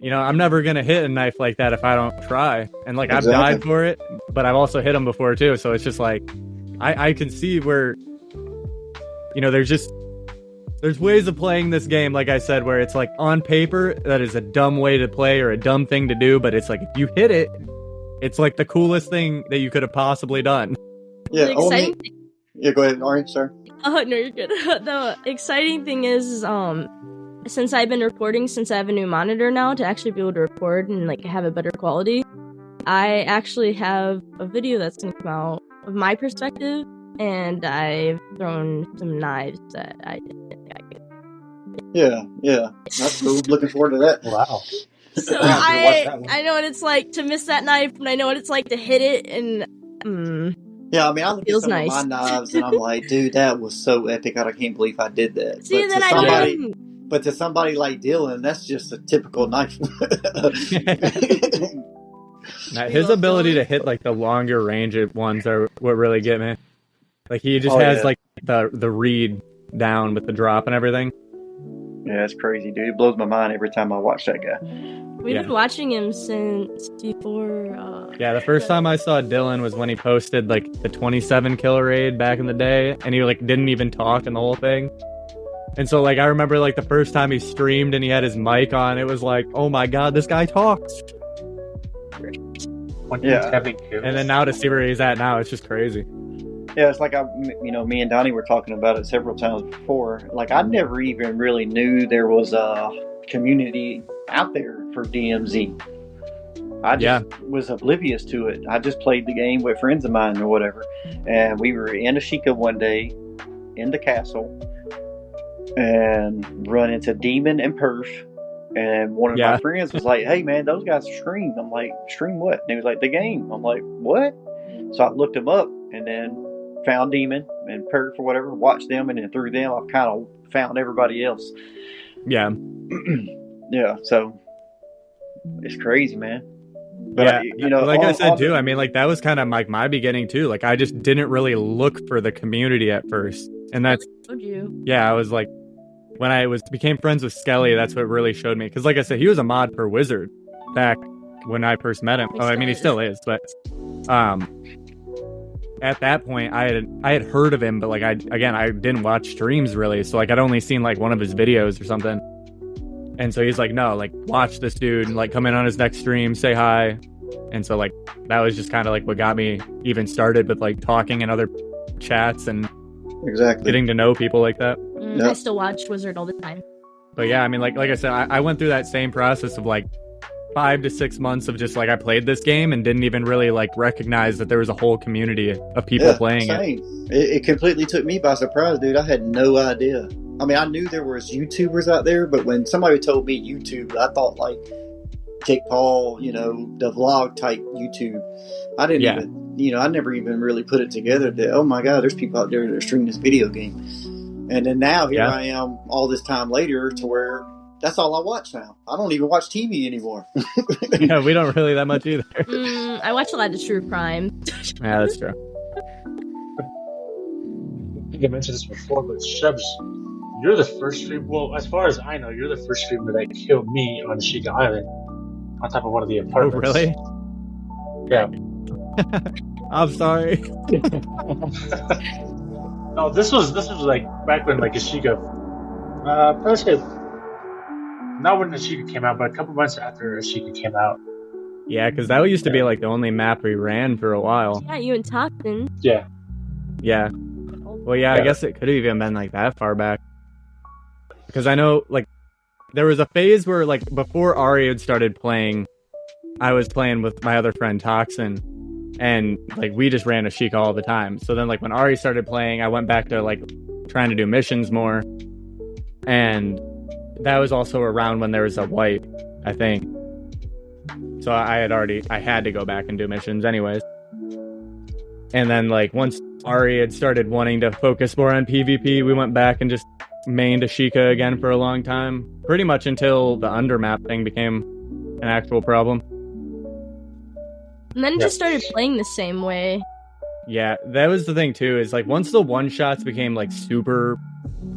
I'm never going to hit a knife like that if I don't try. And like, Exactly. I've died for it, but I've also hit them before too. So it's just like, I can see where, there's ways of playing this game, like I said, where it's like, on paper, that is a dumb way to play or a dumb thing to do, but it's like, if you hit it, it's like the coolest thing that you could have possibly done. Yeah, yeah, go ahead, Ari, sorry. Oh, no, you're good. The exciting thing is, since I've been recording, since I have a new monitor now to actually be able to record and like have a better quality, I actually have a video that's going to come out of my perspective, and I've thrown some knives that I didn't think I could. Yeah. That's cool. Looking forward to that. Wow. So I know what it's like to miss that knife, and I know what it's like to hit it, and yeah, I mean, I look at some nice. of my knives, and I'm like, dude, that was so epic. I can't believe I did that. See, but then I didn't. But to somebody like Dylan, that's just a typical knife. Now, his ability to hit like the longer range ones are what really get me. Like, he just has like the read down with the drop and everything. Yeah, it's crazy, dude. It blows my mind every time I watch that guy. We've been watching him since before. Yeah, the first time I saw Dylan was when he posted like the 27 kill raid back in the day, and he like didn't even talk in the whole thing. And so like I remember like the first time he streamed and he had his mic on, it was like, oh my god, this guy talks. Yeah. And then now to see where he's at now, it's just crazy. Yeah, it's like me and Donny were talking about it several times before. Like, I never even really knew there was a community out there for DMZ. I just was oblivious to it. I just played the game with friends of mine or whatever. And we were in Ashika one day in the castle and run into Demon and Perf. And one of my friends was like, hey, man, those guys stream. I'm like, stream what? And he was like, the game. I'm like, what? So I looked them up and then found Demon and Perf or whatever, watched them, and then through them I've kind of found everybody else. Yeah. Yeah, so it's crazy, man. But like I said too, I mean, like that was kind of like my beginning too. Like I just didn't really look for the community at first, and that's I was like, when I became friends with Skelly, that's what really showed me. Because like I said, he was a mod per Wizard back when I first met him. He still is, but at that point, I had heard of him, but like I didn't watch streams really, so like I'd only seen like one of his videos or something. And so he's like, no, like watch this dude and like come in on his next stream, say hi. And so like that was just kind of like what got me even started with like talking in other chats and getting to know people like that. I still watch Wizard all the time. But yeah, I mean, like I said, I went through that same process of like 5 to 6 months of just like I played this game and didn't even really like recognize that there was a whole community of people playing it. It completely took me by surprise, dude. I had no idea. I mean, I knew there was YouTubers out there, but when somebody told me YouTube, I thought like Jake Paul, the vlog type YouTube. I didn't even, I never even really put it together that, oh my God, there's people out there that are streaming this video game. And then now here I am all this time later to where that's all I watch now. I don't even watch TV anymore. Yeah, we don't really that much either. I watch a lot of true crime. Yeah, that's true. I think I mentioned this before, but Shubs, you're the first streamer. Well, as far as I know, you're the first streamer that killed me on Ashika Island. on top of one of the Oh, apartments. really? Yeah. I'm sorry. No, this was like back when like Ashika, let's say not when Ashika came out, but a couple months after Ashika came out. Yeah, because that used to be like the only map we ran for a while. Yeah, you and Toxin. Yeah. Yeah. Well, yeah, I guess it could have even been like that far back. Because I know, like, there was a phase where, like, before Ari had started playing, I was playing with my other friend Toxin, and like we just ran Ashika all the time. So then, like, when Ari started playing, I went back to like trying to do missions more, and that was also around when there was a wipe, I think. So I had to go back and do missions anyways. And then, like, once Ari had started wanting to focus more on PvP, we went back and just mained Ashika again for a long time. Pretty much until the undermap thing became an actual problem. And then just started playing the same way. Yeah, that was the thing too, is like once the one-shots became like super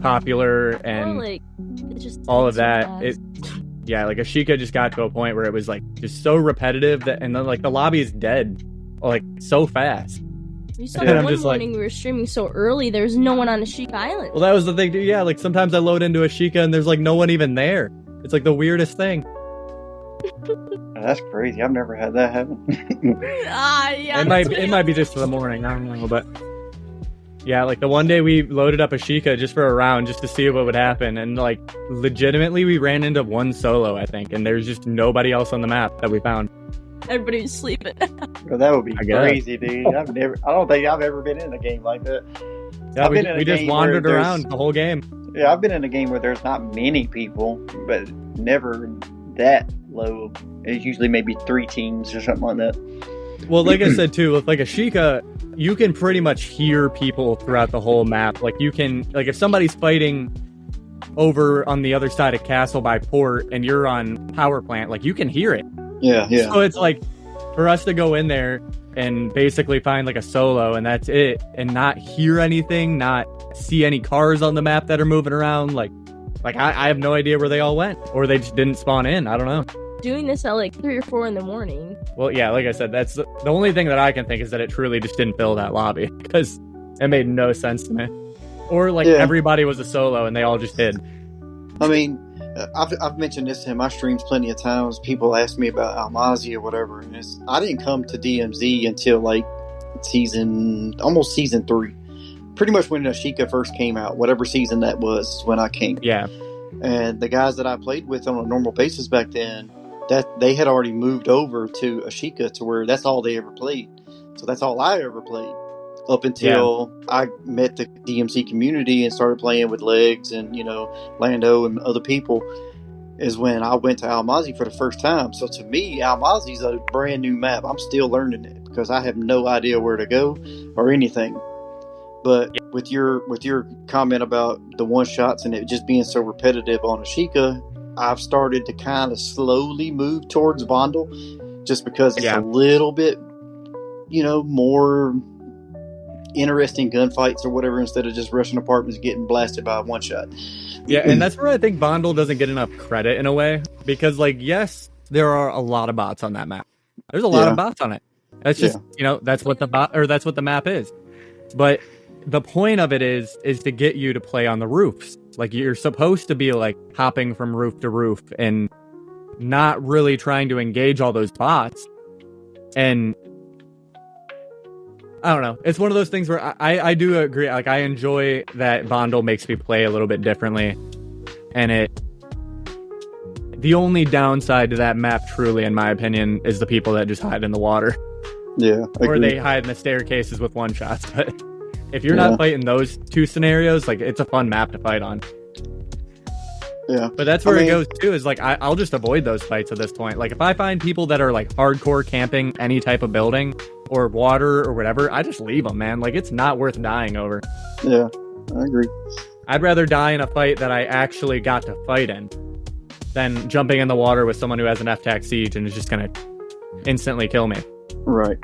popular and like, it just all of that, fast. like Ashika just got to a point where it was like just so repetitive that, and then like the lobby is dead like so fast. You saw And I'm one just like- morning we were streaming so early, there was no one on Ashika Island. Well, that was the thing too. Yeah, like sometimes I load into Ashika and there's like no one even there. It's like the weirdest thing. That's crazy. I've never had that happen. Yeah. It might be just for the morning. I don't know, but yeah, like the one day we loaded up Ashika just for a round just to see what would happen, and like legitimately we ran into one solo, I think, and there's just nobody else on the map that we found. Everybody was sleeping. Well, that would be I guess. crazy, dude. I don't think I've ever been in a game like that. Yeah, I've been in a we just game wandered where around the whole game. Yeah, I've been in a game where there's not many people, but never that low. It's usually maybe 3 teams or something like that. Well, like I said too, with like Ashika, you can pretty much hear people throughout the whole map. Like you can, like if somebody's fighting over on the other side of Castle by Port and you're on Power Plant, like you can hear it. Yeah. So it's like for us to go in there and basically find like a solo and that's it, and not hear anything, not see any cars on the map that are moving around, like I have no idea where they all went, or they just didn't spawn in. I don't know. Doing this at like 3 or 4 in the morning. Well, yeah, like I said, that's the only thing that I can think is that it truly just didn't fill that lobby, because it made no sense to me. Or like everybody was a solo and they all just hid. I mean, I've mentioned this in my streams plenty of times. People ask me about Almazy or whatever, and I didn't come to DMZ until like almost season 3. Pretty much when Ashika first came out, whatever season that was, is when I came. Yeah. And the guys that I played with on a normal basis back then, that they had already moved over to Ashika, to where that's all they ever played. So that's all I ever played up until I met the DMC community and started playing with Legs and, you know, Lando and other people, is when I went to Almazy for the first time. So to me, Almazy's a brand new map. I'm still learning it because I have no idea where to go or anything. But with your comment about the one shots and it just being so repetitive on Ashika, I've started to kind of slowly move towards Vondel, just because it's a little bit, you know, more interesting gunfights or whatever, instead of just rushing apartments getting blasted by a one shot. Yeah, and that's where I think Vondel doesn't get enough credit in a way, because like, yes, there are a lot of bots on that map. There's a lot of bots on it. That's just, you know, that's what the map is. But the point of it is to get you to play on the roofs. Like, you're supposed to be like hopping from roof to roof and not really trying to engage all those bots. And I don't know. It's one of those things where I do agree. Like, I enjoy that Vondel makes me play a little bit differently. And the only downside to that map, truly, in my opinion, is the people that just hide in the water. Yeah. Or they hide in the staircases with one shots. But if you're not fighting those two scenarios, like, it's a fun map to fight on. Yeah. But that's where it goes too, is like, I'll just avoid those fights at this point. Like, if I find people that are like hardcore camping any type of building or water or whatever, I just leave them, man. Like, it's not worth dying over. Yeah, I agree. I'd rather die in a fight that I actually got to fight in than jumping in the water with someone who has an F-Tac siege and is just gonna instantly kill me. Right.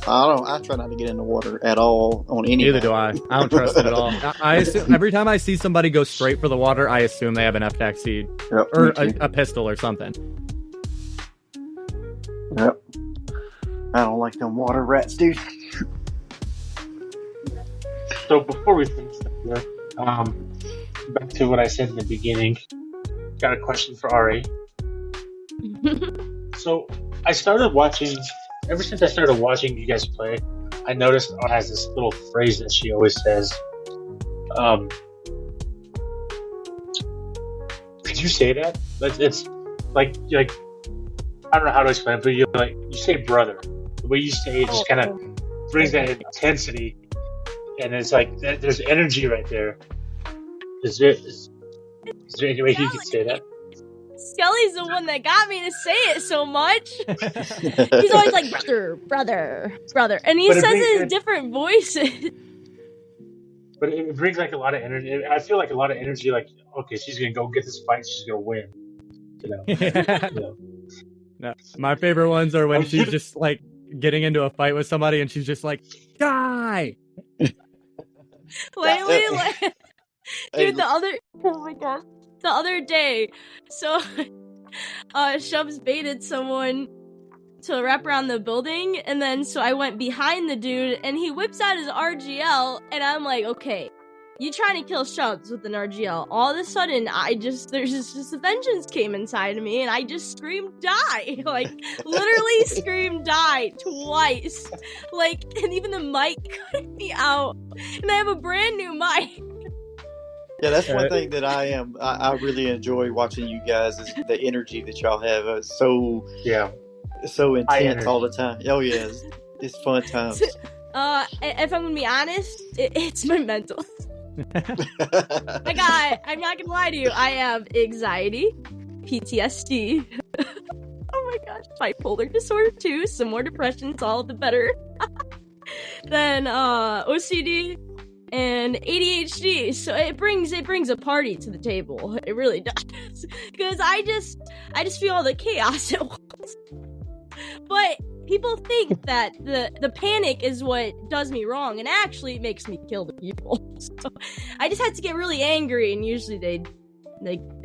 I try not to get in the water at all on any. Neither do I. I don't trust it at all. I assume, every time I see somebody go straight for the water, I assume they have an F-Tac siege or a pistol or something. Yep. I don't like them water rats, dude. So before we finish up here, back to what I said in the beginning, got a question for Ari. So I started watching, ever since I started watching you guys play, I noticed Anna has this little phrase that she always says. Could you say that? It's like I don't know how to explain it, but you say brother. The way you say it just kind of brings that intensity, and it's like there's energy right there. Is there any way you could say that? Skelly's the one that got me to say it so much. He's always like, brother. And he says it in different voices. But it brings like a lot of energy. I feel like a lot of energy, like, okay, she's going to go get this fight. She's going to win. You know? No, my favorite ones are when she's just like getting into a fight with somebody and she's just like, die! Lately, dude, the other day, so Shubs baited someone to wrap around the building, and then so I went behind the dude, and he whips out his RGL, and I'm like, okay, you trying to kill Shubs with an RGL. All of a sudden, there's just a vengeance came inside of me, and I just screamed die. Like, literally screamed die twice. Like, and even the mic cut me out, and I have a brand new mic. Yeah, that's one thing that I really enjoy watching you guys is the energy that y'all have. It's so intense all the time. Oh yeah, it's fun times. If I'm gonna be honest, it's my mental. I'm not gonna lie to you. I have anxiety, PTSD. Oh my gosh, bipolar disorder too. Some more depression, it's all the better. Then OCD. And ADHD, so it brings a party to the table. It really does, because I just feel all the chaos at once. But people think that the panic is what does me wrong, and actually it makes me kill the people. So I just had to get really angry, and usually they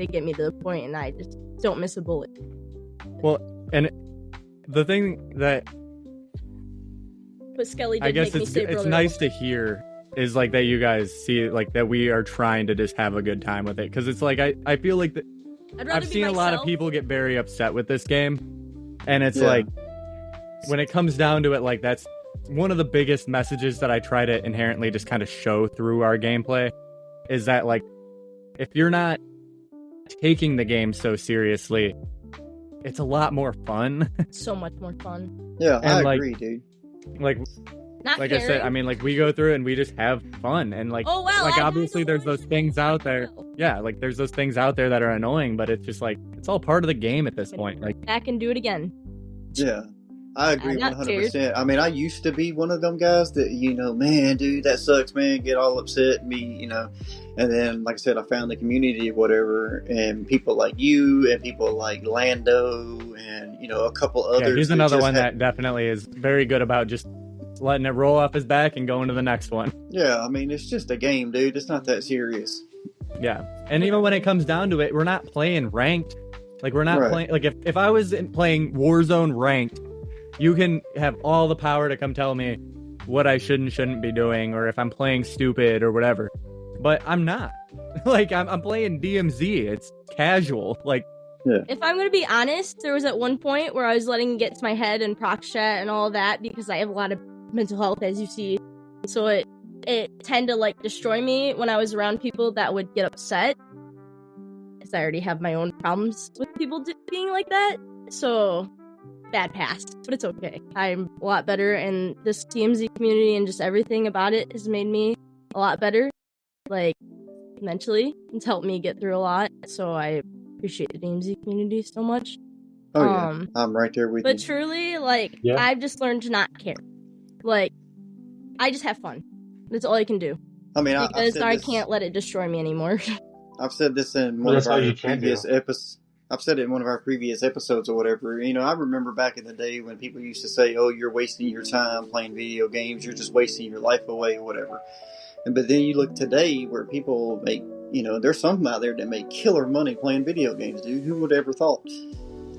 get me to the point, and I just don't miss a bullet. Well, and the thing that but Skelly did I guess make me say it's nice to hear is like that you guys see like that we are trying to just have a good time with it, because it's like I feel like I've seen a lot of people get very upset with this game, and it's like when it comes down to it, like that's one of the biggest messages that I try to inherently just kind of show through our gameplay is that like if you're not taking the game so seriously, it's a lot more fun. So much more fun. Yeah, and I agree, dude. Like I said, I mean, like, we go through and we just have fun, and like, obviously there's those things out there. Yeah, like, there's those things out there that are annoying, but it's just like, it's all part of the game at this point. Like, back and do it again. Yeah, I agree 100%. I mean, I used to be one of them guys that, man, dude, that sucks, man, get all upset, and then, like I said, I found the community or whatever, and people like you, and people like Lando, and, a couple others. Yeah, he's another one that definitely is very good about just letting it roll off his back and going to the next one. Yeah, I mean, it's just a game, dude. It's not that serious. Yeah, and even when it comes down to it, we're not playing ranked. Like, we're not playing... Like, if I was playing Warzone ranked, you can have all the power to come tell me what I should and shouldn't be doing, or if I'm playing stupid or whatever. But I'm not. Like, I'm playing DMZ. It's casual. Like, yeah. If I'm going to be honest, there was at one point where I was letting it get to my head and prox chat and all that because I have a lot of mental health, as you see, so it tend to like destroy me when I was around people that would get upset because I already have my own problems with people being like that. So bad past, but it's okay. I'm a lot better, and this DMZ community and just everything about it has made me a lot better, like mentally. It's helped me get through a lot, so I appreciate the DMZ community so much. Oh yeah, I'm right there with you. But truly, like, I've just learned to not care. Like, I just have fun. That's all I can do. I mean, because I can't let it destroy me anymore. I've said this in one of our previous episodes. I've said it in one of our previous episodes or whatever. I remember back in the day when people used to say, "Oh, you're wasting your time playing video games. You're just wasting your life away," or whatever. But then you look today where people make, there's some out there that make killer money playing video games, dude. Who would ever thought?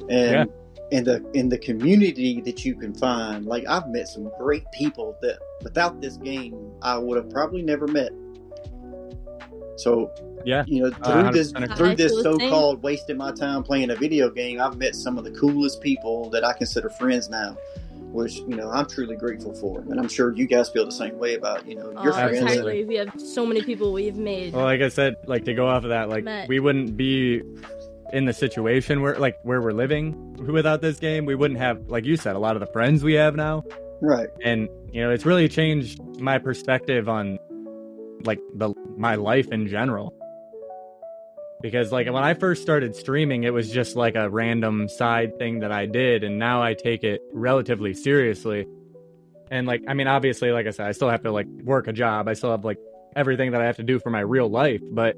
And in the community that you can find. Like, I've met some great people that without this game I would have probably never met. So yeah, through this so-called wasting my time playing a video game, I've met some of the coolest people that I consider friends now, which, I'm truly grateful for. And I'm sure you guys feel the same way about, your friends. Exactly. We have so many people we've made. Well, like I said, like, to go off of that, like, we wouldn't be in the situation where we're living without this game. We wouldn't have, like you said, a lot of the friends we have now. Right. And, it's really changed my perspective on, like, my life in general. Because, like, when I first started streaming, it was just like a random side thing that I did, and now I take it relatively seriously. And, like, I mean, obviously, like I said, I still have to, like, work a job. I still have, like, everything that I have to do for my real life. But,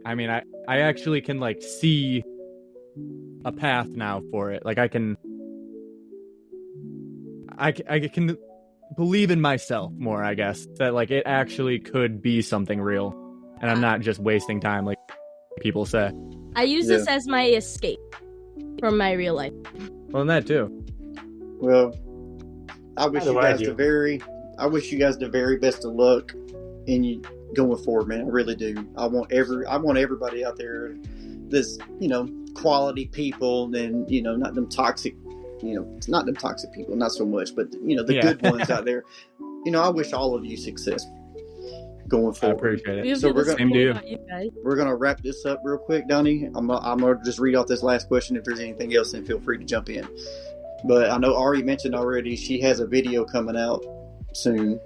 I mean, I actually can, like, see a path now for it. Like, I can believe in myself more, I guess, that, like, it actually could be something real, and I'm not just wasting time like people say. I use this as my escape from my real life. Well, and that too. Well, I wish you guys the very best of luck in you going forward, man. I really do. I want everybody out there that's, quality people, and, not them toxic, not them toxic people, not so much, but, the good ones out there. I wish all of you success going forward. I appreciate it. So we're gonna wrap this up real quick, Donny. I'm gonna just read off this last question. If there's anything else, then feel free to jump in. But I know Ari mentioned already she has a video coming out soon.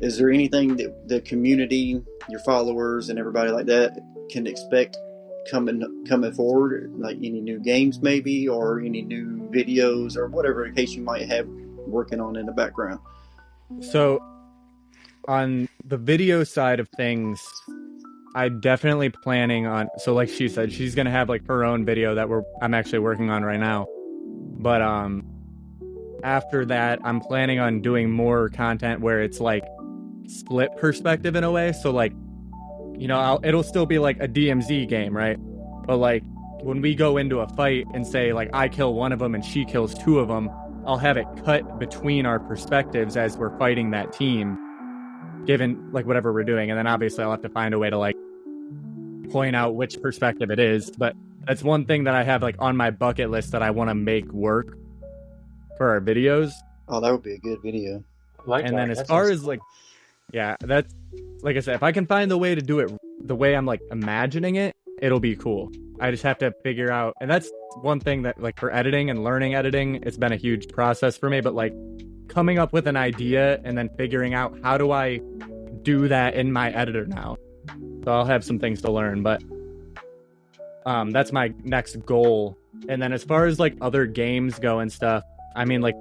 Is there anything that the community, your followers, and everybody like that can expect coming forward? Like any new games, maybe, or any new videos, or whatever in case you might have working on in the background. So, on the video side of things, I'm definitely planning on. So, like she said, she's gonna have like her own video that I'm actually working on right now. But after that, I'm planning on doing more content where it's like split perspective in a way. So, like, it'll still be like a DMZ game, right? But like when we go into a fight and say like I kill one of them and she kills two of them, I'll have it cut between our perspectives as we're fighting that team, given like whatever we're doing. And then obviously I'll have to find a way to like point out which perspective it is. But that's one thing that I have like on my bucket list that I want to make work for our videos. Oh, that would be a good video. And then as far as like, yeah, that's like I said, if I can find the way to do it the way I'm like imagining it, it'll be cool. I just have to figure out, and that's one thing that like for editing and learning editing, it's been a huge process for me, but like coming up with an idea and then figuring out how do I do that in my editor now. So I'll have some things to learn, but that's my next goal. And then as far as like other games go and stuff, I mean, like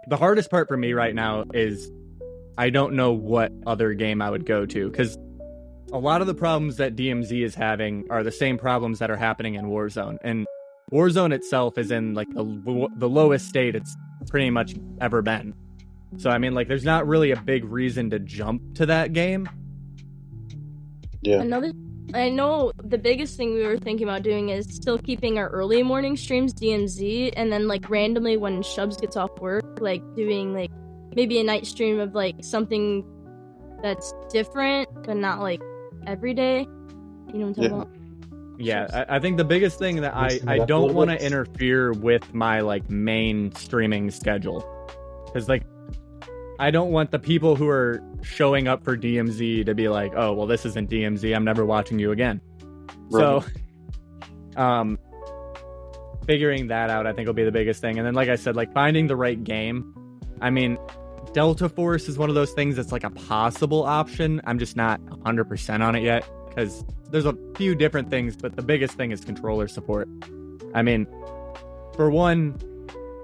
the hardest part for me right now is I don't know what other game I would go to, because a lot of the problems that DMZ is having are the same problems that are happening in Warzone. And Warzone itself is in like the lowest state it's pretty much ever been. So, I mean, like, there's not really a big reason to jump to that game. Yeah. I know the biggest thing we were thinking about doing is still keeping our early morning streams DMZ, and then like randomly when Shubs gets off work, like doing like maybe a night stream of like something that's different, but not like every day. You know what I'm talking about? Yeah, I think the biggest thing that I don't want to interfere with my like main streaming schedule, because like I don't want the people who are showing up for DMZ to be like, oh, well, this isn't DMZ, I'm never watching you again. Right. So figuring that out I think will be the biggest thing. And then like I said, like finding the right game. I mean, Delta Force is one of those things that's like a possible option. I'm just not 100% on it yet, because there's a few different things, but the biggest thing is controller support. I mean, for one,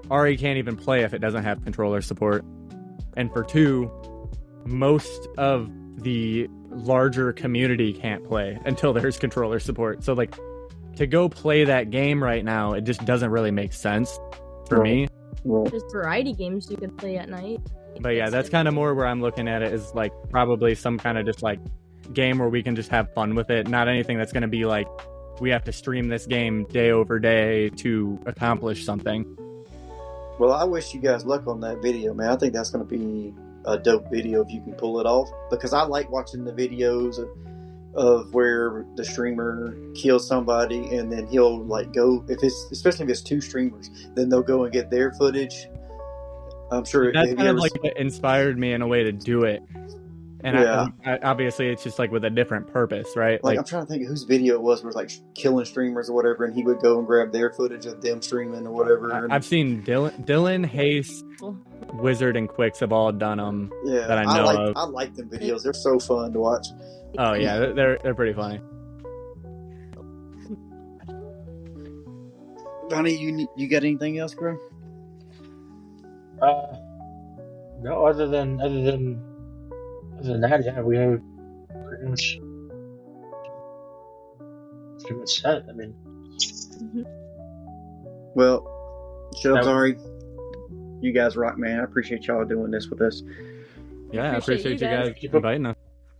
Ari can't even play if it doesn't have controller support. And for two, most of the larger community can't play until there's controller support. So like to go play that game right now, it just doesn't really make sense for me. There's variety games you can play at night. But yeah, that's kind of more where I'm looking at it, is like probably some kind of just like game where we can just have fun with it. Not anything that's going to be like we have to stream this game day over day to accomplish something. Well, I wish you guys luck on that video, man. I think that's going to be a dope video if you can pull it off, because I like watching the videos of where the streamer kills somebody and then he'll like go, especially if it's two streamers, then they'll go and get their footage. I'm sure that's kind of like what inspired me in a way to do it. And yeah. I obviously it's just like with a different purpose, right? Like I'm trying to think of whose video it was, where it was like killing streamers or whatever, and he would go and grab their footage of them streaming or whatever. I've seen Dylan, Haste, Wizard, and Quicks have all done them. Yeah, that I know of. I like them videos. They're so fun to watch. Oh yeah, they're pretty funny. Donny, you got anything else, bro? No, other than that, yeah, we have pretty much set. I mean, well, Shubs, Ari, you guys rock, man. I appreciate y'all doing this with us. Yeah, I appreciate you guys inviting us.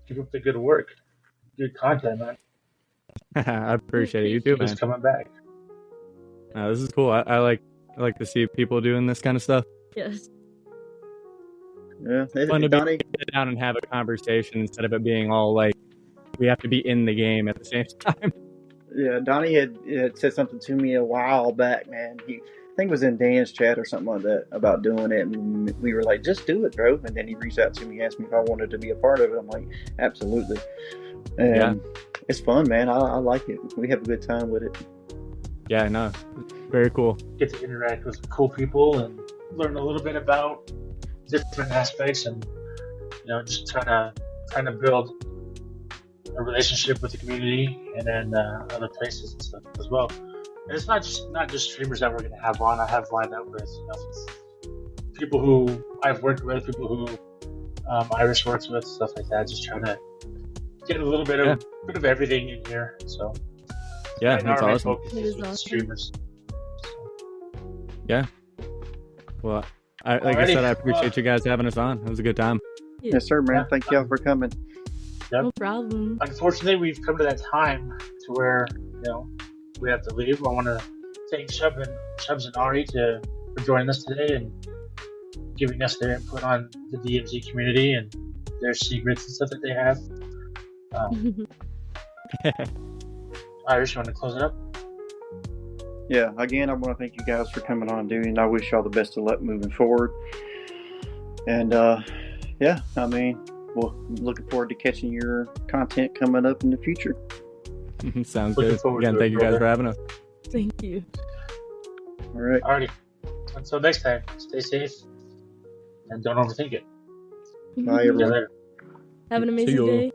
Keep up the good work, good content, man. I appreciate it. You too, man. Just coming back. This is cool. I like to see people doing this kind of stuff. Yes. Yeah, it's fun to sit down and have a conversation instead of it being all like we have to be in the game at the same time. Yeah, Donny had said something to me a while back, man. I think it was in Dan's chat or something like that about doing it, and we were like, just do it, bro. And then he reached out to me, asked me if I wanted to be a part of it. I'm like, absolutely. And it's fun, man. I like it. We have a good time with it. Yeah, no, very cool. Get to interact with cool people and learn a little bit about different aspects, and just trying to build a relationship with the community and then other places and stuff as well. And it's not just streamers that we're going to have on. I have lined up with people who I've worked with, people who Iris works with, stuff like that. Just trying to get a little bit of everything in here. So yeah, that's awesome. Focus is with streamers. Yeah. Well, like I said, I appreciate you guys having us on. It was a good time. Yes, sir, man. Thank y'all for coming. Yep. No problem. Unfortunately, we've come to that time to where we have to leave. I want to thank Shubs and Ari for joining us today and giving us their input on the DMZ community and their secrets and stuff that they have. Iris, you want to close it up? Yeah, again, I want to thank you guys for coming on, dude, and I wish y'all the best of luck moving forward. And yeah, I mean, well, looking forward to catching your content coming up in the future. Sounds good. Again, thank you guys for having us. Thank you. All right. Alrighty. Until next time, stay safe and don't overthink it. Bye, everyone. See you later. Have an amazing day.